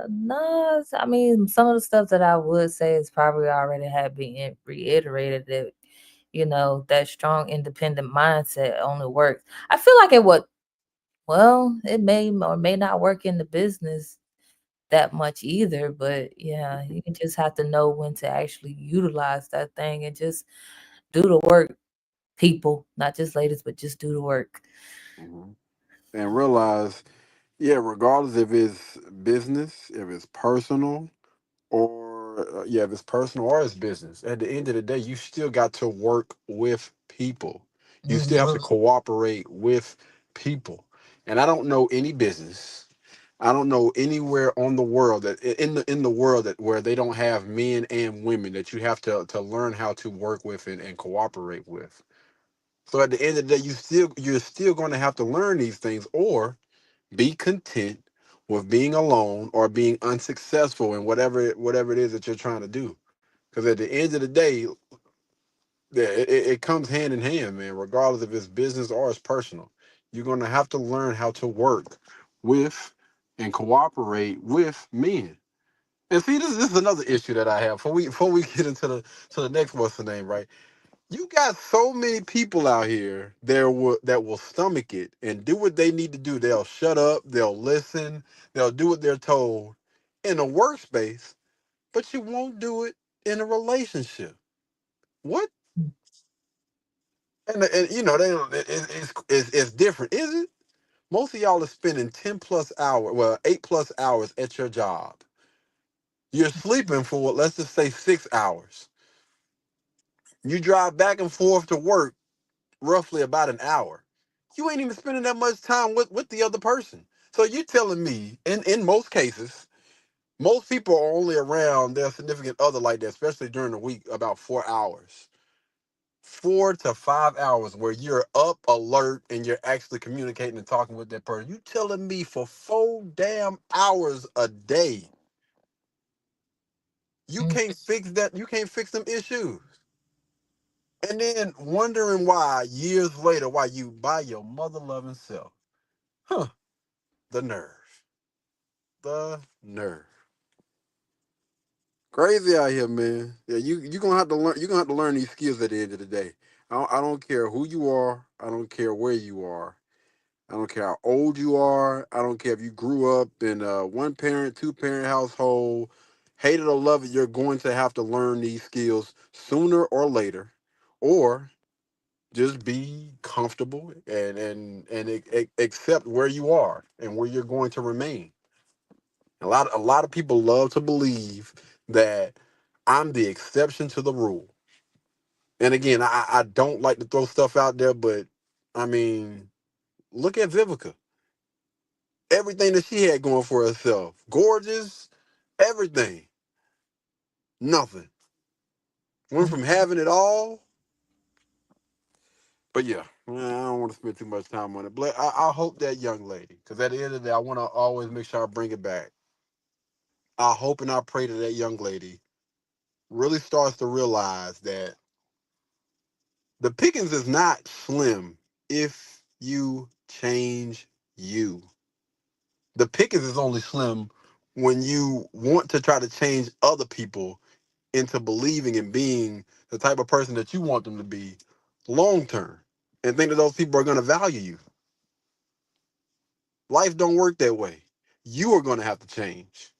No, I mean some of the stuff that I would say is probably already had been reiterated that that strong independent mindset only works. I feel like it may or may not work in the business that much either, but yeah, you just have to know when to actually utilize that thing and just do the work, people, not just ladies, but just do the work. And realize, yeah, regardless if it's business, if it's personal, or yeah, if it's personal or it's business, at the end of the day, you still got to work with people. You still have to cooperate with people. And I don't know any business. I don't know anywhere on the world that in the world that where they don't have men and women that you have to learn how to work with and cooperate with. So at the end of the day, you're still going to have to learn these things or be content with being alone or being unsuccessful in whatever it is that you're trying to do. Because at the end of the day, yeah, it comes hand in hand, man. Regardless if it's business or it's personal, you're going to have to learn how to work with and cooperate with men. And see, this is another issue that I have. Before we get into the next what's the name, right? You got so many people out here that will stomach it and do what they need to do. They'll shut up, they'll listen, they'll do what they're told in a workspace, but you won't do it in a relationship. What? And you know, it's different, is it? Most of y'all are spending 10 plus hours, well, 8 plus hours at your job. You're sleeping for what, let's just say 6 hours. You drive back and forth to work roughly about an hour. You ain't even spending that much time with the other person. So you're telling me, in most cases, most people are only around their significant other like that, especially during the week, about 4 hours. 4 to 5 hours where you're up, alert, and you're actually communicating and talking with that person. You telling me for 4 damn hours a day, you can't fix that, you can't fix them issues. And then wondering why, years later, why you by your mother loving self. Huh. The nerve. The nerve. Crazy out here, man. Yeah, you gonna have to learn. You're gonna have to learn these skills at the end of the day. I don't care who you are. I don't care where you are. I don't care how old you are. I don't care if you grew up in a one parent, two parent household. Hate it or love it, you're going to have to learn these skills sooner or later, or just be comfortable and accept where you are and where you're going to remain. A lot of people love to believe that I'm the exception to the rule. And again, I don't like to throw stuff out there, but I mean, look at Vivica. Everything that she had going for herself. Gorgeous, everything. Nothing. Went from having it all. But yeah, I don't want to spend too much time on it. But I hope that young lady, because at the end of the day, I want to always make sure I bring it back. I hope and I pray that young lady really starts to realize that the pickings is not slim if you change you. The pickings is only slim when you want to try to change other people into believing and being the type of person that you want them to be long term and think that those people are going to value you. Life don't work that way. You are going to have to change.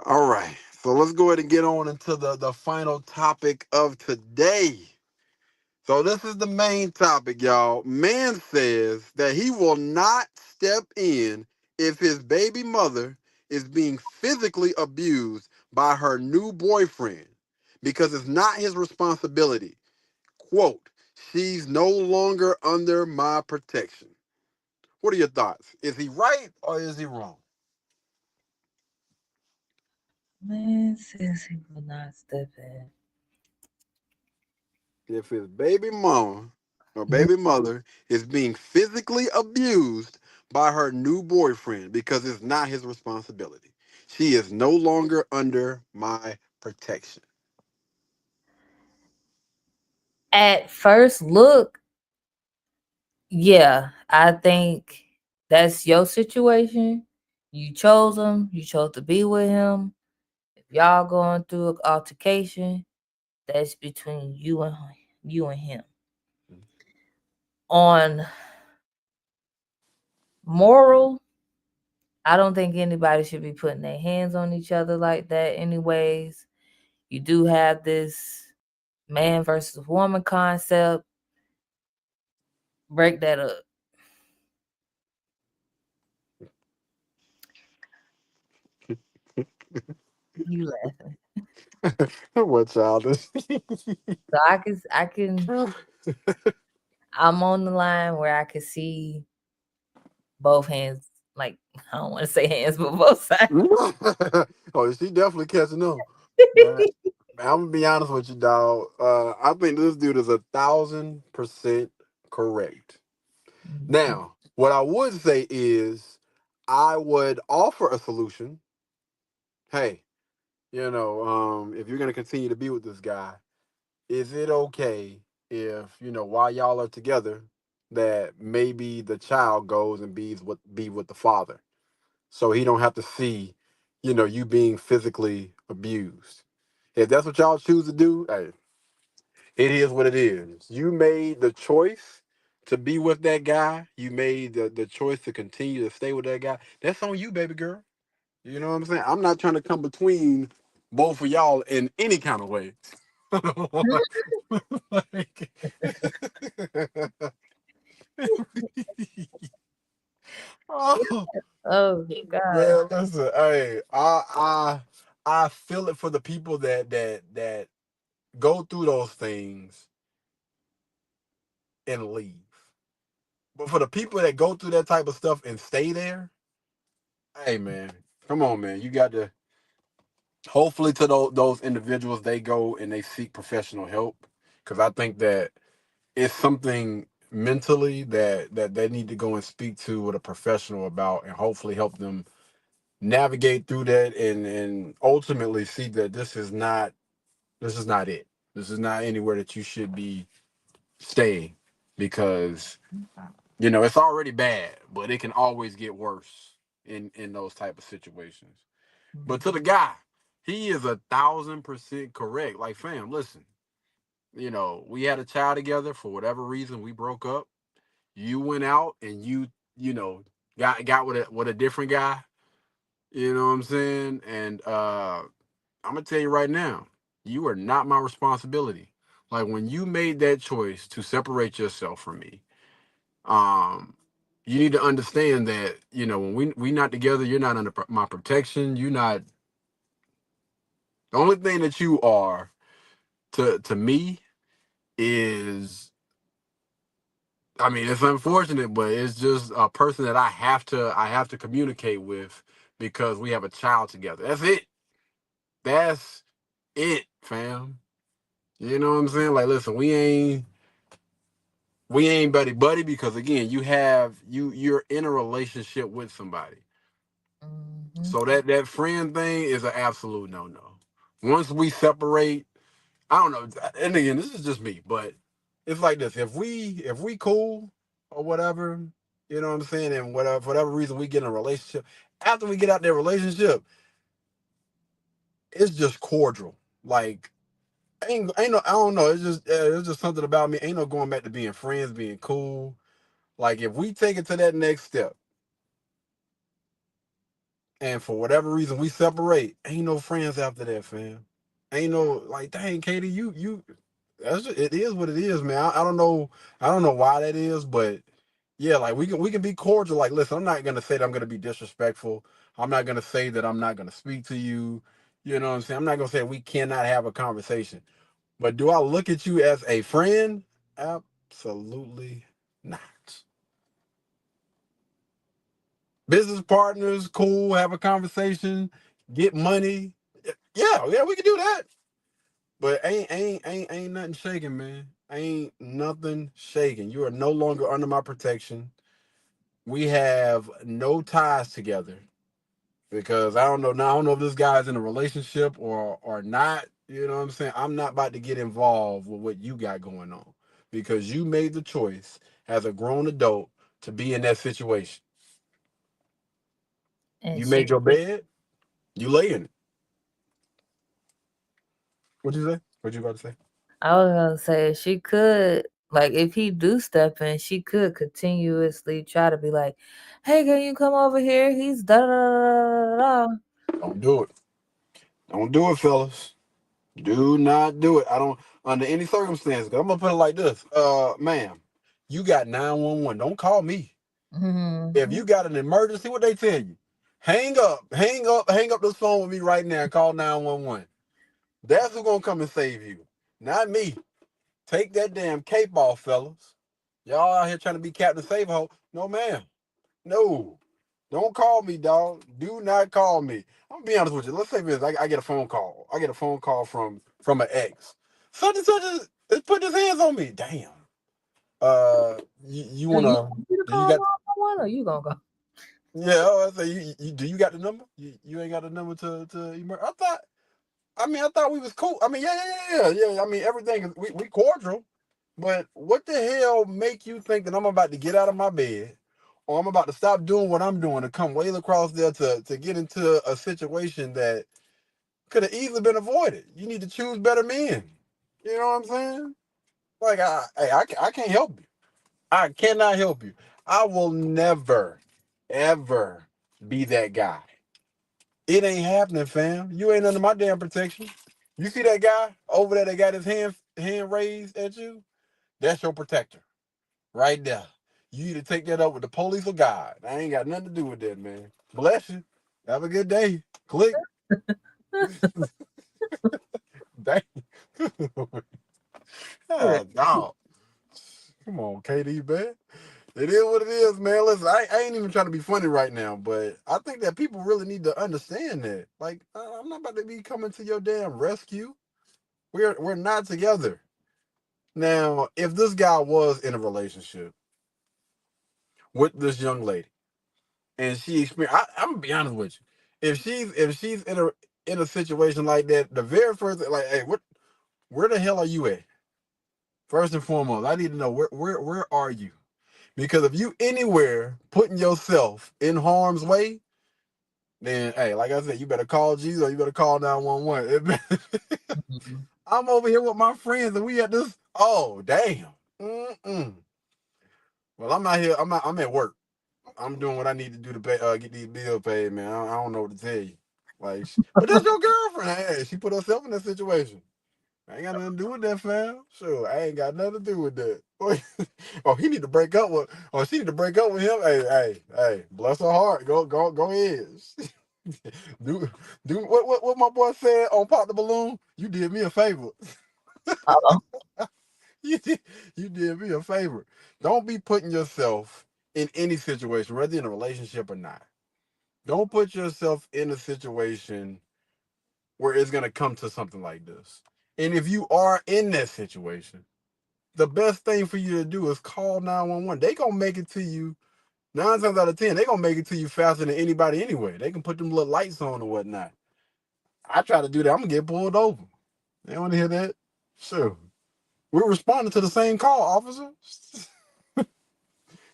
All right. So let's go ahead and get on into the final topic of today. So this is the main topic, y'all. Man says that he will not step in if his baby mother is being physically abused by her new boyfriend because it's not his responsibility. Quote, she's no longer under my protection. What are your thoughts? Is he right or is he wrong? Man says he will not step in. If his baby mama or baby mother is being physically abused by her new boyfriend because it's not his responsibility, she is no longer under my protection. At first look, yeah, I think that's your situation. You chose him. You chose to be with him. If y'all going through an altercation, that's between you and him. On moral, I don't think anybody should be putting their hands on each other like that anyways. You do have this man versus woman concept. break that up. You laughing. What childish? So I can I'm on the line where I can see both hands. Like, I don't want to say hands, but both sides. Oh, she definitely catching up. Man, I'm gonna be honest with you, dog. I think this dude is 1,000% correct. Now, what I would say is, I would offer a solution. Hey, if you're gonna continue to be with this guy, is it okay if while y'all are together, that maybe the child goes and be with the father, so he don't have to see, you being physically abused. If that's what y'all choose to do, hey, it is what it is. You made the choice to be with that guy. You made the choice to continue to stay with that guy. That's on you, baby girl. You know what I'm saying? I'm not trying to come between both of y'all in any kind of way. Like, oh, Oh God. man, listen, hey, I feel it for the people that go through those things and leave. But for the people that go through that type of stuff and stay there, hey man, come on, man. You got to, hopefully to those individuals, they go and they seek professional help, because I think that it's something mentally that they need to go and speak to with a professional about, and hopefully help them navigate through that, and ultimately see that this is not it. This is not anywhere that you should be staying, because it's already bad, but it can always get worse in those type of situations. But to the guy, he is 1,000% correct. Like, fam, listen, we had a child together. For whatever reason, we broke up. You went out and got with a different guy. You know what I'm saying? And I'm gonna tell you right now, you are not my responsibility. Like, when you made that choice to separate yourself from me, you need to understand that when we not together, you're not under my protection. You're not. The only thing that you are to me is, I mean, it's unfortunate, but it's just a person that I have to communicate with, because we have a child together. That's it. That's it, fam. You know what I'm saying? Like, listen, we ain't buddy buddy, because again, you're in a relationship with somebody. So that friend thing is an absolute no. Once we separate, I don't know. And again, this is just me, but it's like this: if we cool or whatever, you know what I'm saying, and for whatever reason we get in a relationship, after we get out that relationship, it's just cordial. Like, ain't no, I don't know. It's just something about me. Ain't no going back to being friends, being cool. Like, if we take it to that next step, and for whatever reason we separate, ain't no friends after that, fam. Ain't no, like, dang, Katie, you that's just, it is what it is, man. I don't know why that is, but yeah, like, we can be cordial. Like, listen, I'm not gonna say that I'm gonna be disrespectful. I'm not gonna say that I'm not gonna speak to you. You know what I'm saying? I'm not gonna say we cannot have a conversation. But do I look at you as a friend? Absolutely not. Business partners, cool, have a conversation, get money. Yeah, we can do that. But ain't nothing shaking, man. Ain't nothing shaking. You are no longer under my protection. We have no ties together, because I don't know now. I don't know if this guy's in a relationship or not. You know what I'm saying? I'm not about to get involved with what you got going on, because you made the choice as a grown adult to be in that situation. And You she made your bed, you lay in it. What'd you say? What you about to say? I was gonna say she could, like, if he do step in, she could continuously try to be like, "Hey, can you come over here? He's da da da da da." Don't do it. Don't do it, fellas. Do not do it. I don't, under any circumstances. I'm gonna put it like this. Ma'am, you got 911. Don't call me. Mhm. If you got an emergency, what they tell you? Hang up this phone with me right now and call 911. That's who's gonna come and save you, not me. Take that damn cape off, fellas. Y'all out here trying to be Captain Save-A-Ho. No, ma'am. No. Don't call me, dog. Do not call me. I'm gonna be honest with you. Let's say this. I get a phone call. I get a phone call from an ex. Such and such is putting his hands on me. Damn. You Do you wanna? want me to Do you call got? 911 or you gonna go? Yeah. I say you. Do you got the number? You ain't got the number to emerge. I thought we was cool. I mean, yeah. I mean, everything is we cordial. But what the hell make you think that I'm about to get out of my bed, or I'm about to stop doing what I'm doing to come wail across there to get into a situation that could have easily been avoided? You need to choose better men. You know what I'm saying? Like I can't help you. I cannot help you. I will never, ever be that guy. It ain't happening, fam. You ain't under my damn protection. You see that guy over there that got his hand raised at you? That's your protector. Right there. You need to take that up with the police or God. I ain't got nothing to do with that, man. Bless you. Have a good day. Click. Dang. Oh, dog. Come on, KD, man. It is what it is, man. Listen, I ain't even trying to be funny right now, but I think that people really need to understand that. Like, I'm not about to be coming to your damn rescue. We're not together. Now, if this guy was in a relationship with this young lady, and she experienced, I'm gonna be honest with you. If she's in a situation like that, the very first, like, hey, where the hell are you at? First and foremost, I need to know where are you? Because if you anywhere putting yourself in harm's way, then hey, like I said, you better call Jesus or you better call 911. I'm over here with my friends and we at this. Oh damn. Well, I'm out here. I'm at work. I'm doing what I need to do to pay, get these bills paid, man. I don't know what to tell you. Like, but that's your girlfriend. Hey, she put herself in that situation. I ain't got nothing to do with that, fam. Sure, I ain't got nothing to do with that. Oh, he need to break up with, or she need to break up with him. Hey, bless her heart. Go ahead. do what my boy said on Pop the Balloon. You did me a favor. You did me a favor. Don't be putting yourself in any situation, whether in a relationship or not. Don't put yourself in a situation where it's going to come to something like this. And if you are in that situation, the best thing for you to do is call 911. They going to make it to you 9 times out of 10. They going to make it to you faster than anybody anyway. They can put them little lights on or whatnot. I try to do that. I'm going to get pulled over. They want to hear that? Sure. We're responding to the same call, officer.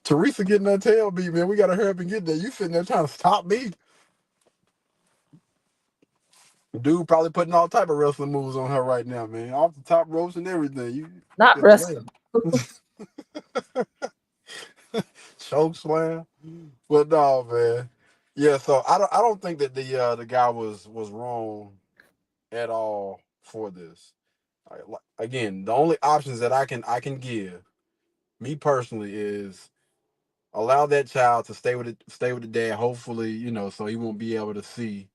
Teresa getting that tail beat, man. We got to hurry up and get there. You sitting there trying to stop me. Dude probably putting all type of wrestling moves on her right now, man. Off the top ropes and everything. You Not wrestling. Choke slam. But no, man. Yeah, so I don't think that the guy was wrong at all for this. Again, the only options that I can give, me personally, is allow that child to stay with the dad. Hopefully, so he won't be able to see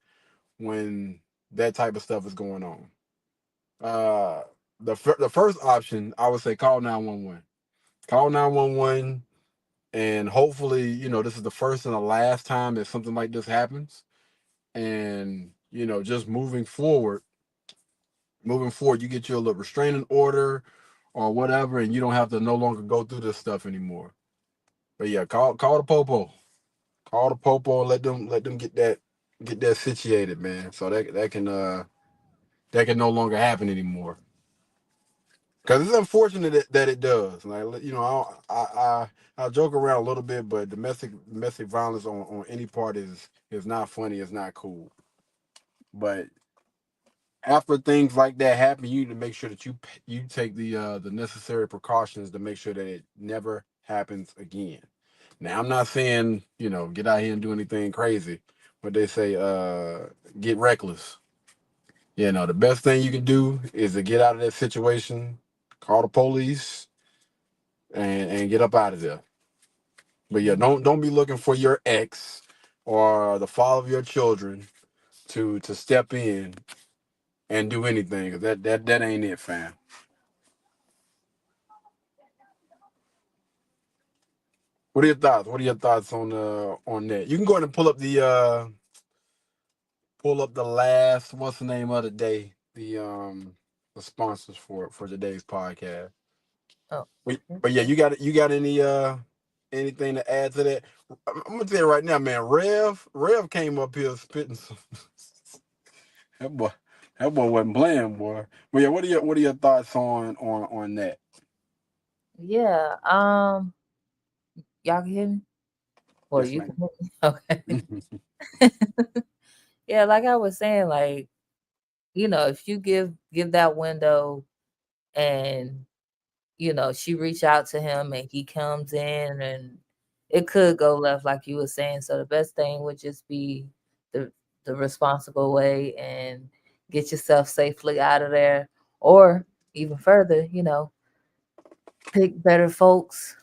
when that type of stuff is going on. The first option, I would say call 911. Call 911, and hopefully, this is the first and the last time that something like this happens. And just moving forward, you get your little restraining order or whatever, and you don't have to no longer go through this stuff anymore. But yeah, call the popo. Call the popo and let them get that situated, man. So that can no longer happen anymore. Because it's unfortunate that it does. Like, I joke around a little bit, but domestic violence on any part is not funny. It's not cool. But after things like that happen, you need to make sure that you take the necessary precautions to make sure that it never happens again. Now, I'm not saying get out here and do anything crazy, but they say get reckless. The best thing you can do is to get out of that situation, call the police, and get up out of there. But yeah, don't be looking for your ex or the father of your children to step in and do anything. 'Cause that ain't it, fam. What are your thoughts? What are your thoughts on that? You can go ahead and pull up the last, what's the name of the day? The sponsors for today's podcast. Oh. But yeah, you got any anything to add to that? I'm gonna tell you right now, man. Rev came up here spitting some. that boy wasn't playing, boy. But yeah, what are your thoughts on that? Yeah. Y'all can hear me? Well, Yes, you ma'am. can hear me? Okay. Yeah, like I was saying, like, if you give that window and she reach out to him and he comes in, and it could go left like you were saying. So the best thing would just be the responsible way and get yourself safely out of there, or even further, pick better folks,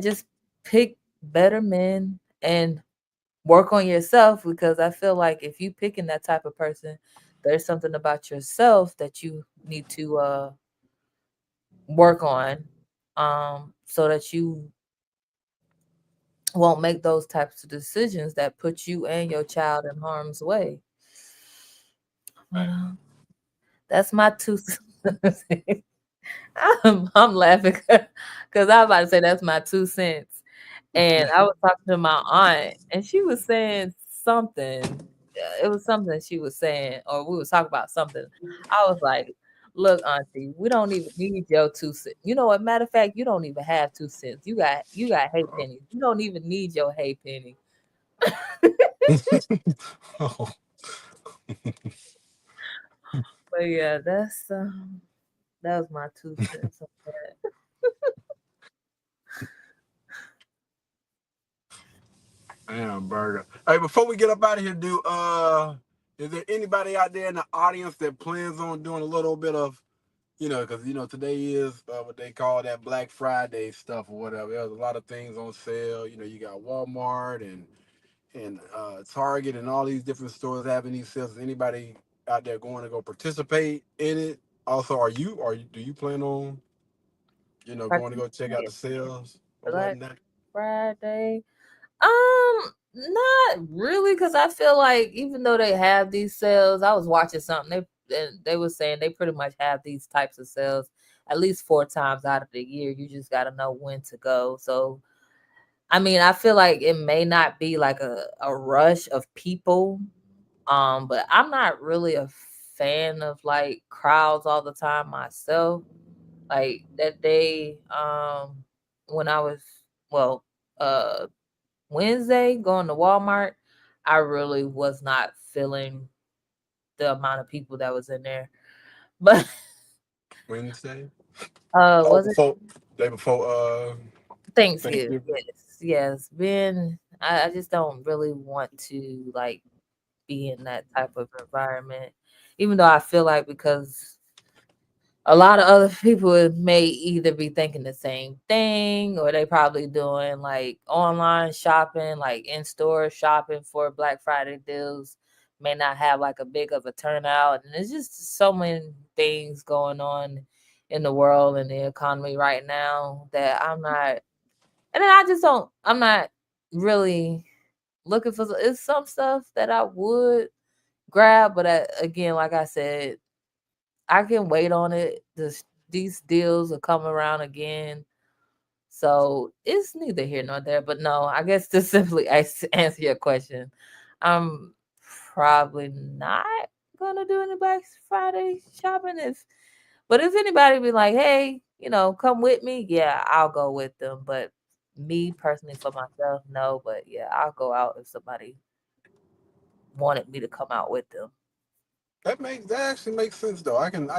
just pick better men and work on yourself, because I feel like if you picking that type of person, there's something about yourself that you need to work on, so that you won't make those types of decisions that put you and your child in harm's way. That's my 2 cents. I'm laughing because I was about to say that's my 2 cents. And I was talking to my aunt, and she was saying something. It was something she was saying, or we was talking about something. I was like, "Look, auntie, we don't even need your 2 cents. You know what? Matter of fact, you don't even have 2 cents. You got hay pennies. You don't even need your hay penny." Oh. But yeah, that was my 2 cents on that. Damn, burger. Hey, before we get up out of here, is there anybody out there in the audience that plans on doing a little bit of, because today is what they call that Black Friday stuff or whatever. There's a lot of things on sale. You got Walmart and Target and all these different stores having these sales. Is anybody out there going to go participate in it? Also, do you plan on, going to go check out the sales or Black whatnot? Friday. Not really, because I feel like even though they have these sales, I was watching something. They were saying they pretty much have these types of sales at least 4 times out of the year. You just got to know when to go. So, I mean, I feel like it may not be like a rush of people, but I'm not really a fan of like crowds all the time myself. Like that day, when I was Wednesday going to Walmart, I really was not feeling the amount of people that was in there. But Wednesday? was it Day before Thanksgiving? Yes. I just don't really want to like be in that type of environment, even though I feel like because a lot of other people may either be thinking the same thing, or they probably doing like online shopping, like in-store shopping for Black Friday deals, may not have like a big of a turnout. And there's just so many things going on in the world and the economy right now that I'm not really looking for. It's some stuff that I would grab, but again, like I said, I can wait on it. These deals will come around again. So it's neither here nor there. But no, I guess to simply answer your question, I'm probably not gonna do any Black Friday shopping. But if anybody be like, hey, come with me, yeah, I'll go with them. But me personally, for myself, no. But yeah, I'll go out if somebody wanted me to come out with them. That actually makes sense though. I can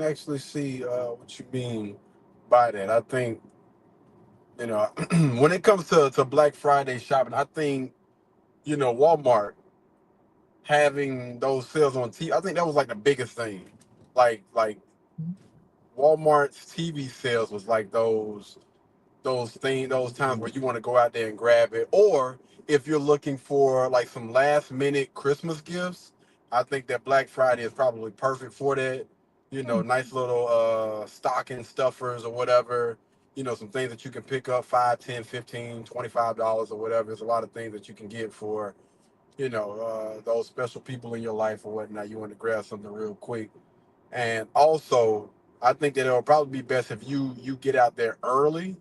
actually see what you mean by that. I think when it comes to Black Friday shopping, I think Walmart having those sales on TV. I think that was like the biggest thing. Like Walmart's TV sales was like those times where you want to go out there and grab it. Or if you're looking for like some last minute Christmas gifts, I think that Black Friday is probably perfect for that. Nice little stocking stuffers or whatever. Some things that you can pick up $5, $10, $15, $25 or whatever. There's a lot of things that you can get for, those special people in your life or whatnot. You want to grab something real quick. And also, I think that it'll probably be best if you get out there early,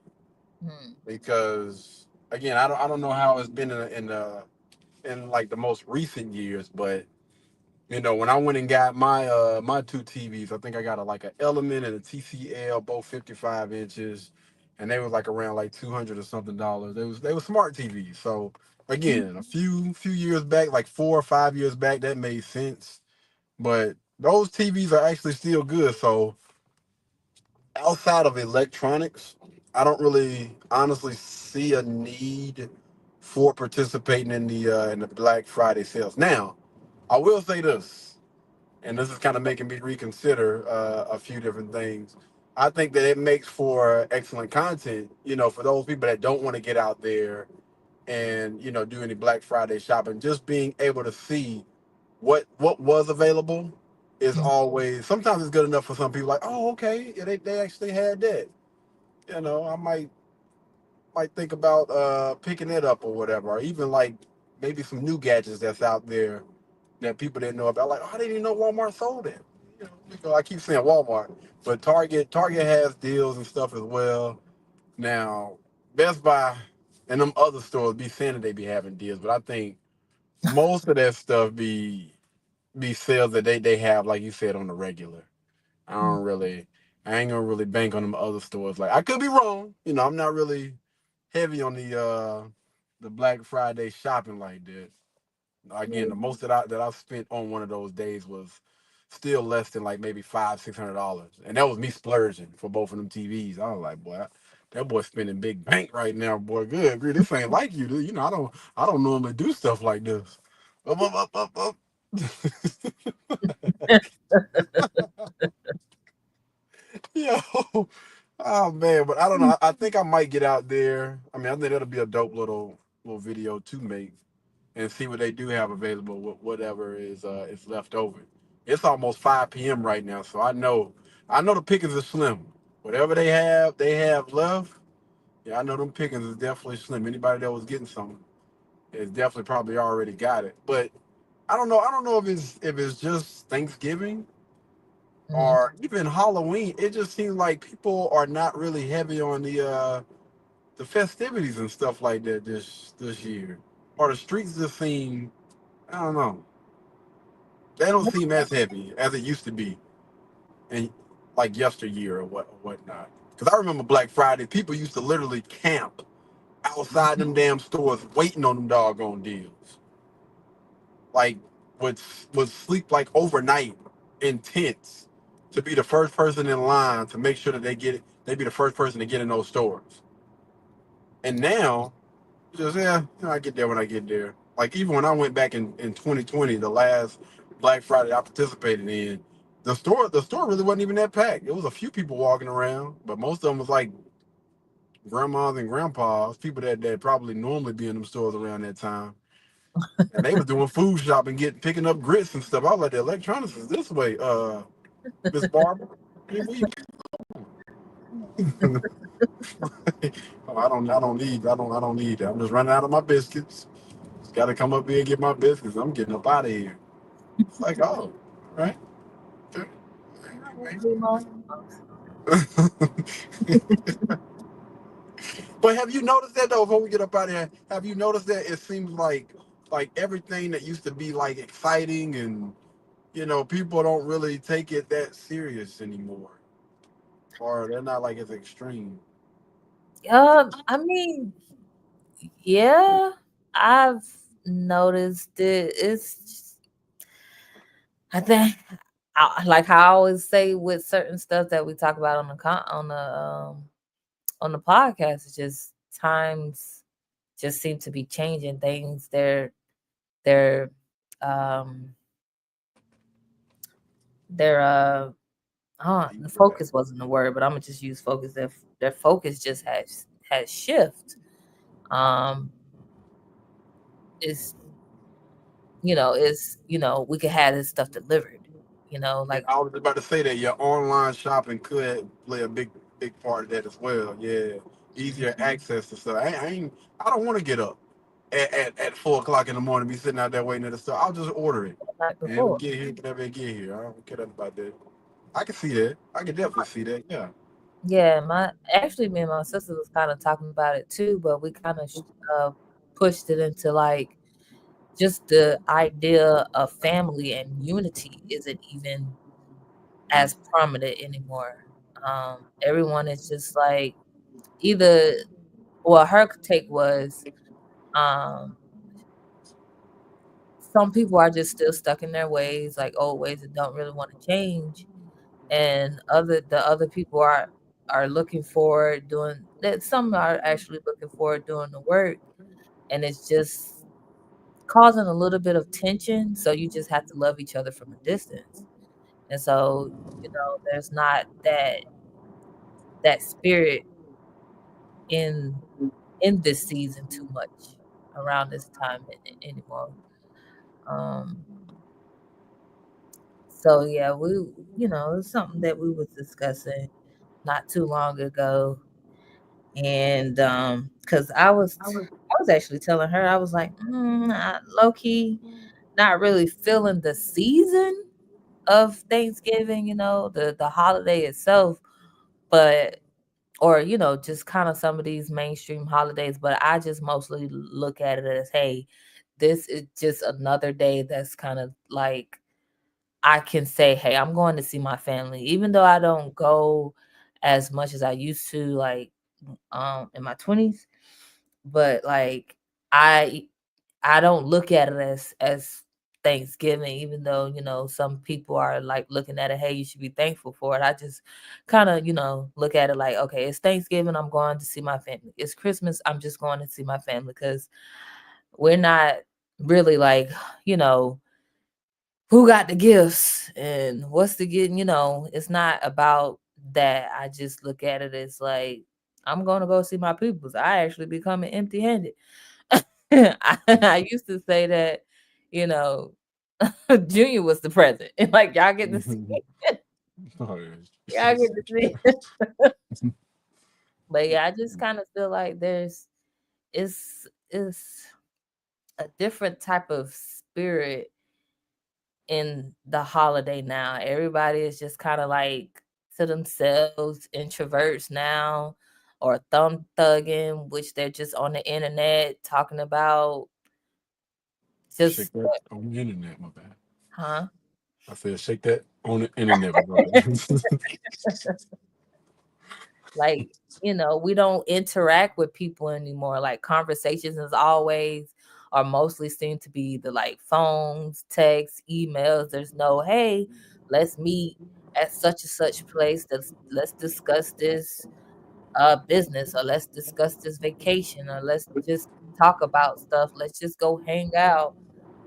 because again, I don't know how it's been in like the most recent years, but when I went and got my my two TVs, I think I got an Element and a TCL, both 55 inches, and they was like around like $200 or something. They were smart TVs. So again, a few years back, like 4 or 5 years back, that made sense. But those TVs are actually still good. So outside of electronics, I don't really honestly see a need for participating in the Black Friday sales. Now, I will say this, and this is kind of making me reconsider a few different things. I think that it makes for excellent content, for those people that don't want to get out there and do any Black Friday shopping. Just being able to see what was available is always, sometimes it's good enough for some people. Like, oh, okay, yeah, they actually had that. I might think about picking it up or whatever, or even like maybe some new gadgets that's out there that people didn't know about. Like, oh, I didn't even know Walmart sold it. I keep saying Walmart, but Target has deals and stuff as well. Now, Best Buy and them other stores be saying that they be having deals, but I think most of that stuff be sales that they have, like you said, on the regular. I ain't gonna really bank on them other stores. Like, I could be wrong. I'm not really heavy on the Black Friday shopping like that. Again, the most that I've spent on one of those days was still less than like maybe $500-$600, and that was me splurging for both of them TVs. I was like, boy, that boy spending big bank right now, boy. Good, this ain't like you, dude. I don't normally do stuff like this. Up. Yo, oh man, but I don't know. I think I might get out there. I mean, I think that'll be a dope little video to make and see what they do have available with whatever is left over. It's almost 5 p.m. right now, so I know the pickings are slim. Whatever they have left. Yeah, I know them pickings is definitely slim. Anybody that was getting something is definitely probably already got it. But I don't know if it's just Thanksgiving or even Halloween. It just seems like people are not really heavy on the festivities and stuff like that this year. Or the streets just seem, I don't know. They don't seem as heavy as it used to be, and like yesteryear or whatnot. Because I remember Black Friday, people used to literally camp outside them damn stores waiting on them doggone deals. Like would sleep like overnight in tents to be the first person in line to make sure that they get it. They be the first person to get in those stores. And now, just I get there when I get there. Like even when I went back in 2020, the last Black Friday I participated in, the store really wasn't even that packed. There was a few people walking around, but most of them was like grandmas and grandpas, people that probably normally be in them stores around that time. And they was doing food shopping, picking up grits and stuff. I was like, the electronics is this way, Miss Barbara. I don't need that. I'm just running out of my biscuits. Just gotta come up here and get my biscuits. I'm getting up out of here. It's like, oh, right. But have you noticed that though? Before we get up out of here, have you noticed that it seems like everything that used to be like exciting and people don't really take it that serious anymore, or they're not like as extreme. I mean, yeah, I've noticed it. I think, like how I always say with certain stuff that we talk about on the podcast, it's just times just seem to be changing things. They're The focus wasn't the word, but I'm gonna just use focus. Their focus just has shift. It's we could have this stuff delivered. Like I was about to say that your online shopping could play a big part of that as well. Yeah, easier access to stuff. I don't want to get up at 4 o'clock in the morning, be sitting out there waiting at the store. I'll just order it and it'll get here whenever it get here. I don't care about that. I can see that. I can definitely see that. Yeah. Yeah, me and my sister was kind of talking about it too, but we kind of pushed it into like just the idea of family and unity isn't even as prominent anymore. Everyone is just like her take was some people are just still stuck in their ways, like old ways, and don't really want to change, and the other people are looking forward doing that. Some are actually looking forward doing the work, and it's just causing a little bit of tension. So you just have to love each other from a distance, and so there's not that spirit in this season too much around this time anymore. So yeah, it's something that we was discussing not too long ago, and because I was actually telling her, I was like, low key, not really feeling the season of Thanksgiving, the holiday itself, but or just kind of some of these mainstream holidays, but I just mostly look at it as, hey, this is just another day that's kind of like I can say, hey, I'm going to see my family, even though I don't go as much as I used to, like in my 20s. But like I don't look at it as Thanksgiving, even though, some people are like looking at it, hey, you should be thankful for it. I just kind of, look at it like, okay, it's Thanksgiving, I'm going to see my family. It's Christmas, I'm just going to see my family, because we're not really like, who got the gifts and what's the getting, it's not about that. I just look at it as like, I'm going to go see my peoples. I actually be coming empty handed. I used to say that, Junior was the present. And like, y'all get to see it. Y'all get to see it. But yeah, I just kind of feel like it's a different type of spirit in the holiday now. Everybody is just kind of like to themselves, introverts now, or thumb thugging, which they're just on the internet talking about just shake that on the internet, my bad. Huh? I said shake that on the internet. Like, we don't interact with people anymore. Like conversations is always or mostly seem to be the like phones, texts, emails. There's no, hey, let's meet at such and such place. Let's discuss this business, or let's discuss this vacation, or let's just talk about stuff. Let's just go hang out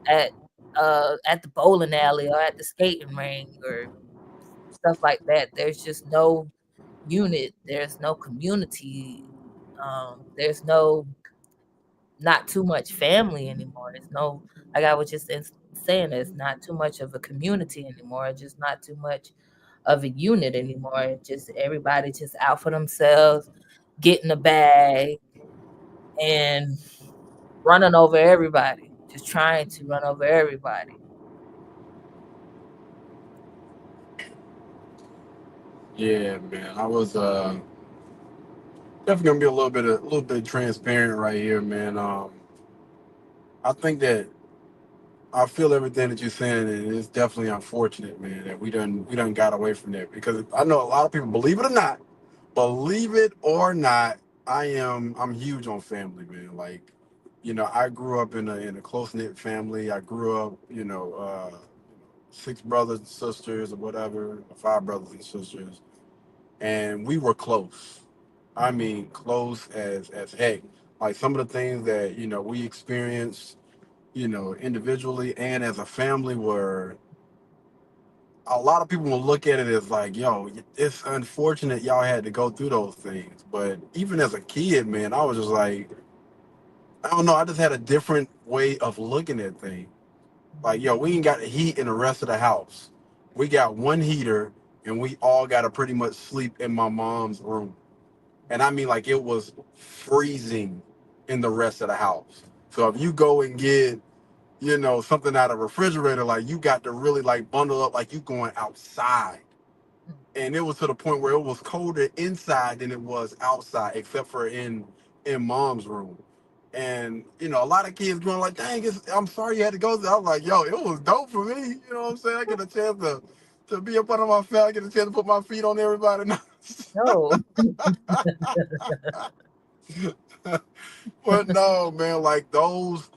at the bowling alley or at the skating rink or stuff like that. There's just no unit. There's no community. There's not too much family anymore. There's no, like I was just saying, there's not too much of a community anymore. It's just not too much of a unit anymore. It's just everybody just out for themselves, getting a bag and running over everybody, just trying to run over everybody. Yeah, man. I was definitely gonna be a little bit transparent right here, man. I think that I feel everything that you're saying, and it's definitely unfortunate, man, that we done got away from that, because I know a lot of people, believe it or not, I'm huge on family, man. Like, I grew up in a close knit family. I grew up, 6 brothers and sisters or whatever, 5 brothers and sisters, and we were close. I mean, close as heck. Like some of the things that we experienced, individually and as a family, were a lot of people will look at it as like, yo, it's unfortunate y'all had to go through those things. But even as a kid, man, I was just like, I don't know, I just had a different way of looking at things. Like, yo, we ain't got heat in the rest of the house. We got one heater, and we all got to pretty much sleep in my mom's room. And I mean, like, it was freezing in the rest of the house. So if you go and get, you know, something out of the refrigerator, like, you got to really like bundle up like you going outside. And it was to the point where it was colder inside than it was outside, except for in mom's room. And you know, a lot of kids going like, "Dang, I'm sorry you had to go there." I was like, "Yo, it was dope for me." You know what I'm saying? I get a chance to be up under my family. I get a chance to put my feet on everybody. No. But no, man, like those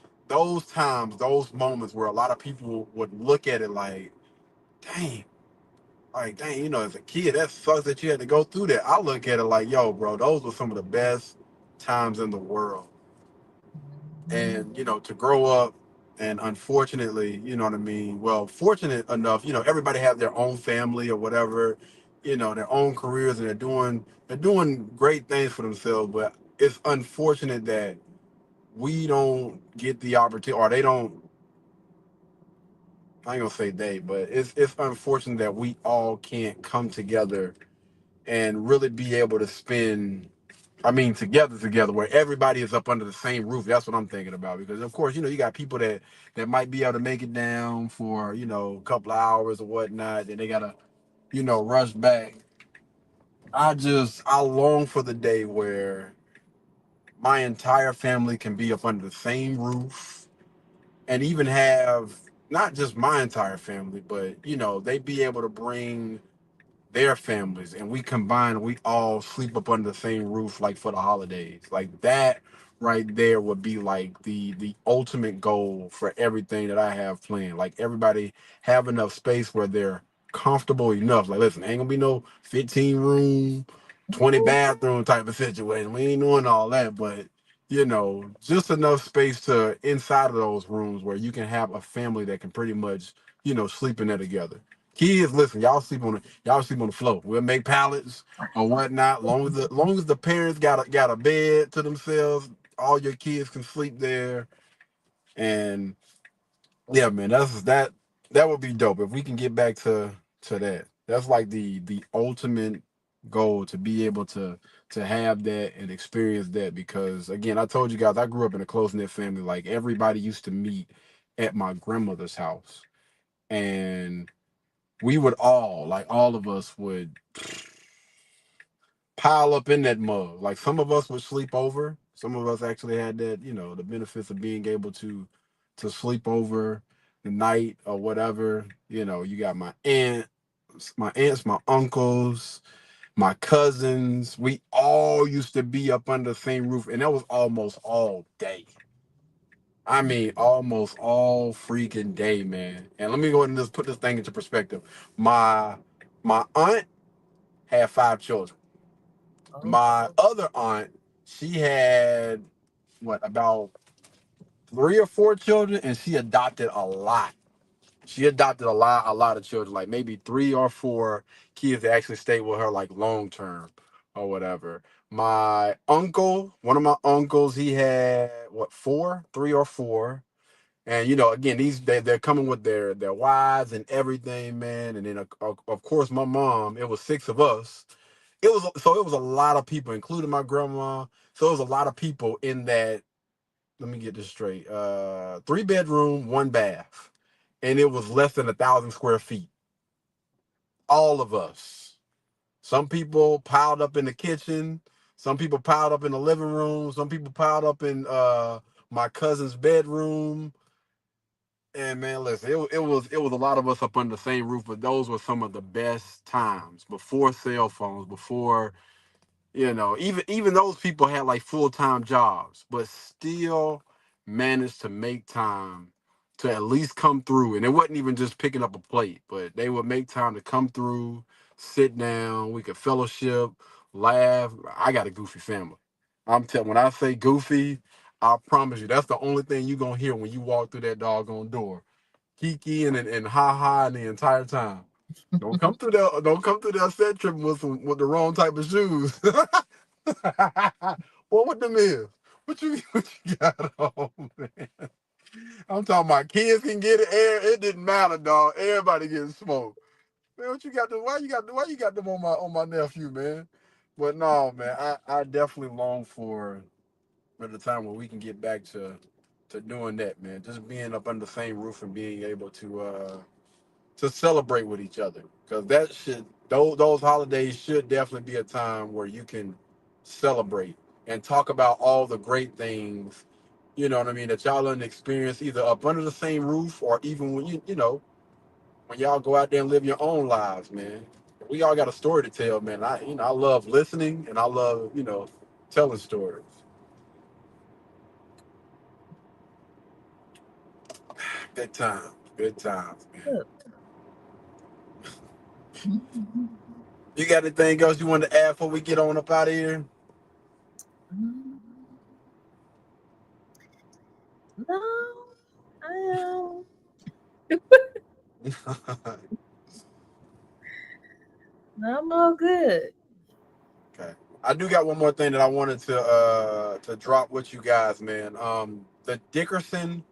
times, those moments where a lot of people would look at it like, "Dang." Like, dang, you know, as a kid, that sucks that you had to go through that. I look at it like, yo, bro, those were some of the best times in the world. And, you know, to grow up and unfortunately, you know what I mean? Well, fortunate enough, you know, everybody has their own family or whatever, you know, their own careers, and they're doing great things for themselves. But it's unfortunate that we don't get the opportunity, or they don't. I ain't gonna say they, but it's unfortunate that we all can't come together and really be able to spend, I mean, together where everybody is up under the same roof. That's what I'm thinking about. Because of course, you know, you got people that might be able to make it down for, you know, a couple of hours or whatnot, then they gotta, you know, rush back. I long for the day where my entire family can be up under the same roof, and even have not just my entire family, but you know, they be able to bring their families, and we combine, we all sleep up under the same roof, like for the holidays. Like that right there would be like the ultimate goal for everything that I have planned. Like everybody have enough space where they're comfortable enough. Like, listen, ain't gonna be no 15 room 20 bathroom type of situation. We ain't doing all that, but you know, just enough space to inside of those rooms where you can have a family that can pretty much, you know, sleep in there together. Kids, listen, y'all sleep on the floor. We'll make pallets or whatnot. Long as the parents got a bed to themselves, all your kids can sleep there. And yeah, man, that would be dope if we can get back to that. That's like the ultimate goal, to be able to have that and experience that. Because again, I told you guys, I grew up in a close knit family. Like everybody used to meet at my grandmother's house, and we would all of us would pile up in that mug. Like some of us would sleep over. Some of us actually had that, you know, the benefits of being able to sleep over the night or whatever. You know, you got my aunts, my uncles, my cousins. We all used to be up under the same roof, and that was almost all day. I mean, almost all freaking day, man. And let me go ahead and just put this thing into perspective. My aunt had 5 children. My other aunt, she had about 3 or 4 children, and she adopted a lot. She adopted a lot of children, like maybe 3 or 4 kids that actually stayed with her like long term or whatever. My uncle, one of my uncles, he had 3 or 4. And you know, again, they're coming with their wives and everything, man. And then of course my mom. It was 6 of us. It was a lot of people, including my grandma. So it was a lot of people in that. Let me get this straight. 3-bedroom, 1 bath, and it was less than 1,000 square feet. All of us. Some people piled up in the kitchen. Some people piled up in the living room. Some people piled up in my cousin's bedroom. And man, listen, it was a lot of us up under the same roof, but those were some of the best times before cell phones, before, you know, even those people had like full-time jobs, but still managed to make time to at least come through. And it wasn't even just picking up a plate, but they would make time to come through, sit down, we could fellowship, laugh. I got a goofy family. When I say goofy, I promise you, that's the only thing you're gonna hear when you walk through that doggone door. Kiki and ha ha the entire time. Don't come through that set trip with the wrong type of shoes. What them is? What you got on, man? I'm talking about kids can get it. It didn't matter, dog. Everybody getting smoked. Man, what you got them? Why you got them on my nephew, man? But no, man, I definitely long for the time where we can get back to doing that, man. Just being up under the same roof and being able to celebrate with each other, because those holidays should definitely be a time where you can celebrate and talk about all the great things, you know what I mean, that y'all done experience either up under the same roof or even when you know when y'all go out there and live your own lives, man. We all got a story to tell, man. I love listening and I love telling stories. Good times, man. You got anything else you want to add before we get on up out of here? No, I no, I'm all good. Okay. I do got one more thing that I wanted to drop with you guys, man. The Dickerson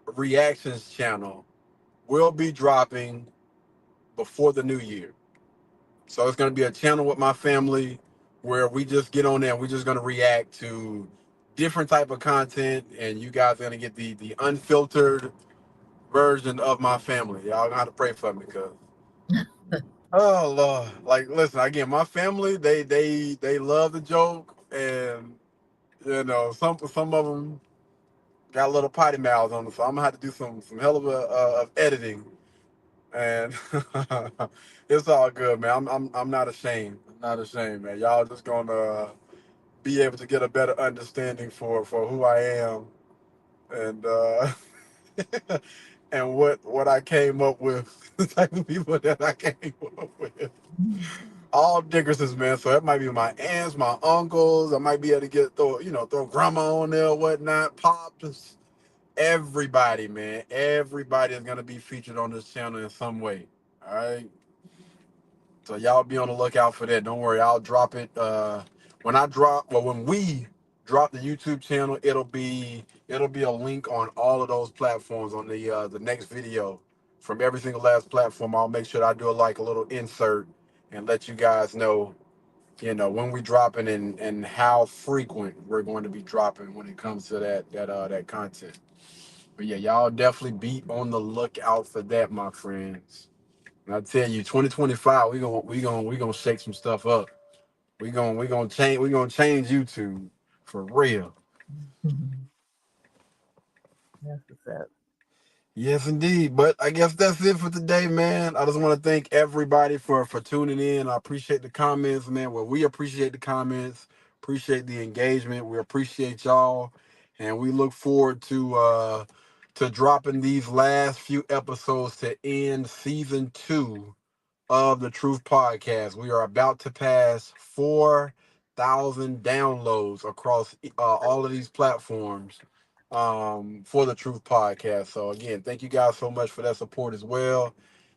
Reactions channel will be dropping before the new year. So it's going to be a channel with my family where we just get on there and we're just going to react to different type of content, and you guys are going to get the unfiltered version of my family. Y'all gonna have to pray for me, because oh Lord, like, listen, again, my family, they love the joke, and some of them got a little potty mouths on them, so I'm gonna have to do some hell of editing, and it's all good, man. I'm not ashamed. I'm not ashamed, man. Y'all just gonna be able to get a better understanding for who I am, and and what I came up with, the type of people that I came up with. All Dickersons, man. So that might be my aunts, my uncles. I might be able to throw grandma on there, whatnot, pops, everybody, man. Everybody is gonna be featured on this channel in some way. All right. So y'all be on the lookout for that. Don't worry, I'll drop it. When we drop the YouTube channel, it'll be a link on all of those platforms on the next video. From every single last platform, I'll make sure I do a little insert and let you guys know, when we dropping and how frequent we're going to be dropping when it comes to that content. But yeah, y'all definitely be on the lookout for that, my friends. And I tell you, 2025, we gonna shake some stuff up. We gonna change YouTube for real. That's what's up. Yes, indeed. But I guess that's it for today, man. I just want to thank everybody for tuning in. I appreciate the comments, man. Well, we appreciate the comments, appreciate the engagement. We appreciate y'all, and we look forward to dropping these last few episodes to end season 2 of the Truth Podcast. We are about to pass 4,000 downloads across all of these platforms for the Truth Podcast. So again, thank you guys so much for that support as well.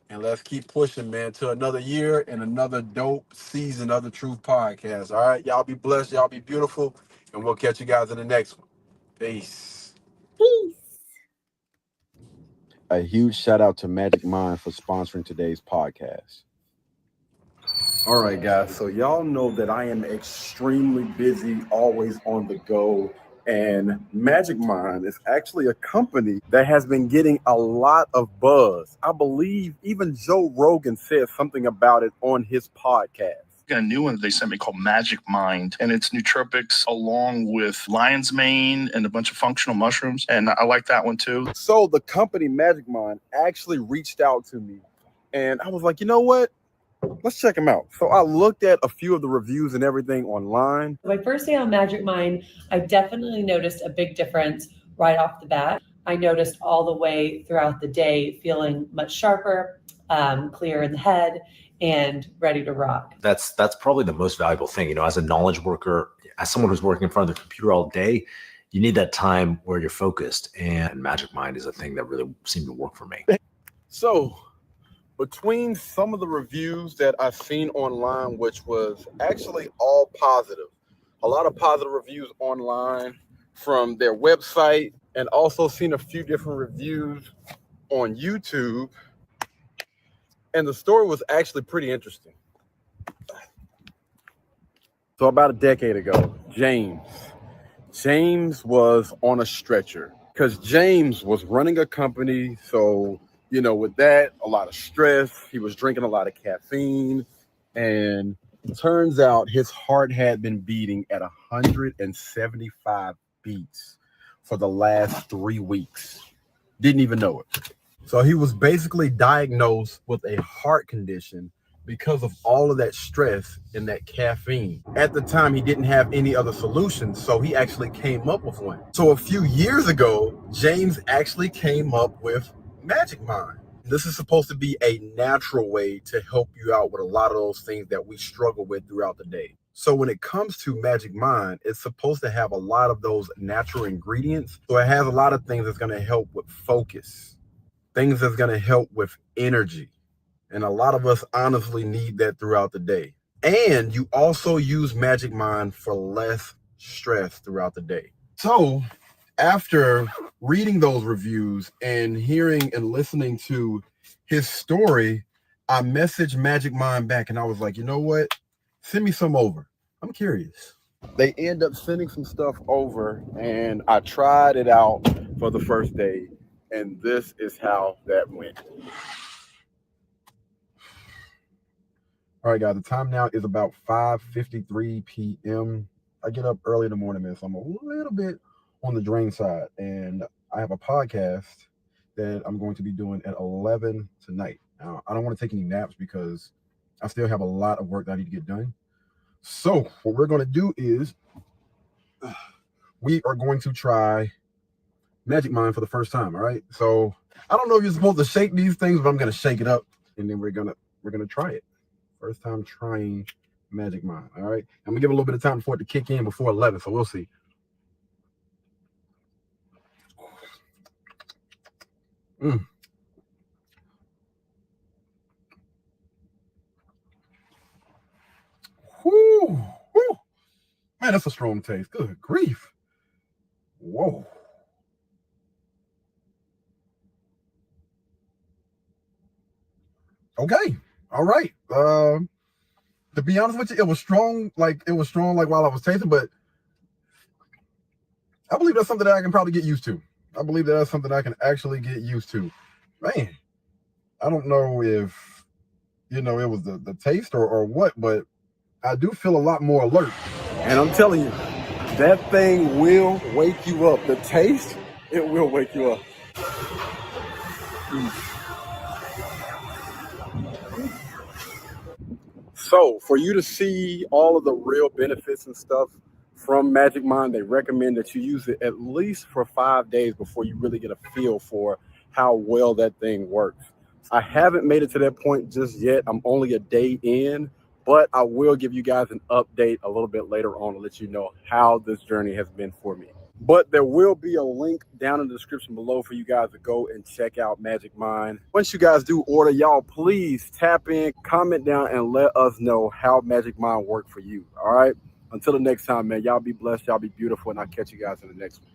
And let's keep pushing, man, to another year and another dope season of the Truth Podcast. All right, y'all be blessed, y'all be beautiful, and we'll catch you guys in the next one. Peace. Peace. A huge shout out to Magic Mind for sponsoring today's podcast. All right, guys. So y'all know that I am extremely busy, always on the go. And Magic Mind is actually a company that has been getting a lot of buzz. I believe even Joe Rogan said something about it on his podcast. Got a new one that they sent me called Magic Mind, and it's nootropics along with lion's mane and a bunch of functional mushrooms, and I like that one too. So the company Magic Mind actually reached out to me, and I was like, you know what? Let's check them out. So I looked at a few of the reviews and everything online. My first day on Magic Mind, I definitely noticed a big difference right off the bat. I noticed all the way throughout the day feeling much sharper, clear in the head, and ready to rock. That's probably the most valuable thing. As a knowledge worker, as someone who's working in front of the computer all day, you need that time where you're focused. And Magic Mind is a thing that really seemed to work for me. So between some of the reviews that I've seen online, which was actually all positive, a lot of positive reviews online from their website, and also seen a few different reviews on YouTube. And the story was actually pretty interesting. So about a decade ago, James was on a stretcher because James was running a company. So, you know, with that, a lot of stress, he was drinking a lot of caffeine, and it turns out his heart had been beating at 175 beats for the last 3 weeks. Didn't even know it. So he was basically diagnosed with a heart condition because of all of that stress and that caffeine. At the time, he didn't have any other solutions, so he actually came up with one. So a few years ago, James actually came up with Magic Mind. This is supposed to be a natural way to help you out with a lot of those things that we struggle with throughout the day. So when it comes to Magic Mind, it's supposed to have a lot of those natural ingredients. So it has a lot of things that's going to help with focus, things that's going to help with energy. And a lot of us honestly need that throughout the day. And you also use Magic Mind for less stress throughout the day. So after reading those reviews and hearing and listening to his story, I messaged Magic Mind back and I was like, you know what? Send me some over. I'm curious. They end up sending some stuff over and I tried it out for the first day. And this is how that went. All right, guys, the time now is about 5:53 p.m. I get up early in the morning, man, so I'm a little bit on the drain side. And I have a podcast that I'm going to be doing at 11 tonight. Now, I don't want to take any naps because I still have a lot of work that I need to get done. So what we're going to do is we are going to try Magic Mind for the first time, all right? So I don't know if you're supposed to shake these things, but I'm going to shake it up, and then we're gonna try it. First time trying Magic Mind, all right? I'm going to give it a little bit of time for it to kick in before 11, so we'll see. Whoo, whoo. Man, that's a strong taste. Good grief. Whoa. Okay. All right. To be honest with you, it was strong like while I was tasting, but I believe that's something that I can probably get used to. I believe that's something I can actually get used to. Man, I don't know if, you know, it was the taste or what, but I do feel a lot more alert. And I'm telling you, that thing will wake you up. The taste, it will wake you up. So for you to see all of the real benefits and stuff from Magic Mind, they recommend that you use it at least for 5 days before you really get a feel for how well that thing works. I haven't made it to that point just yet. I'm only a day in, but I will give you guys an update a little bit later on to let you know how this journey has been for me. But there will be a link down in the description below for you guys to go and check out Magic Mind. Once you guys do order, y'all, please tap in, comment down, and let us know how Magic Mind worked for you. All right? Until the next time, man, y'all be blessed, y'all be beautiful, and I'll catch you guys in the next one.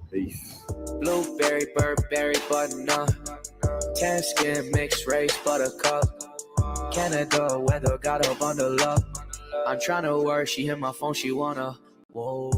Peace. Blueberry, Burberry, button-up. Tan skin, mixed race, buttercup. Canada weather, got a bundle up. I'm tryna work, she hit my phone, she wanna. Whoa.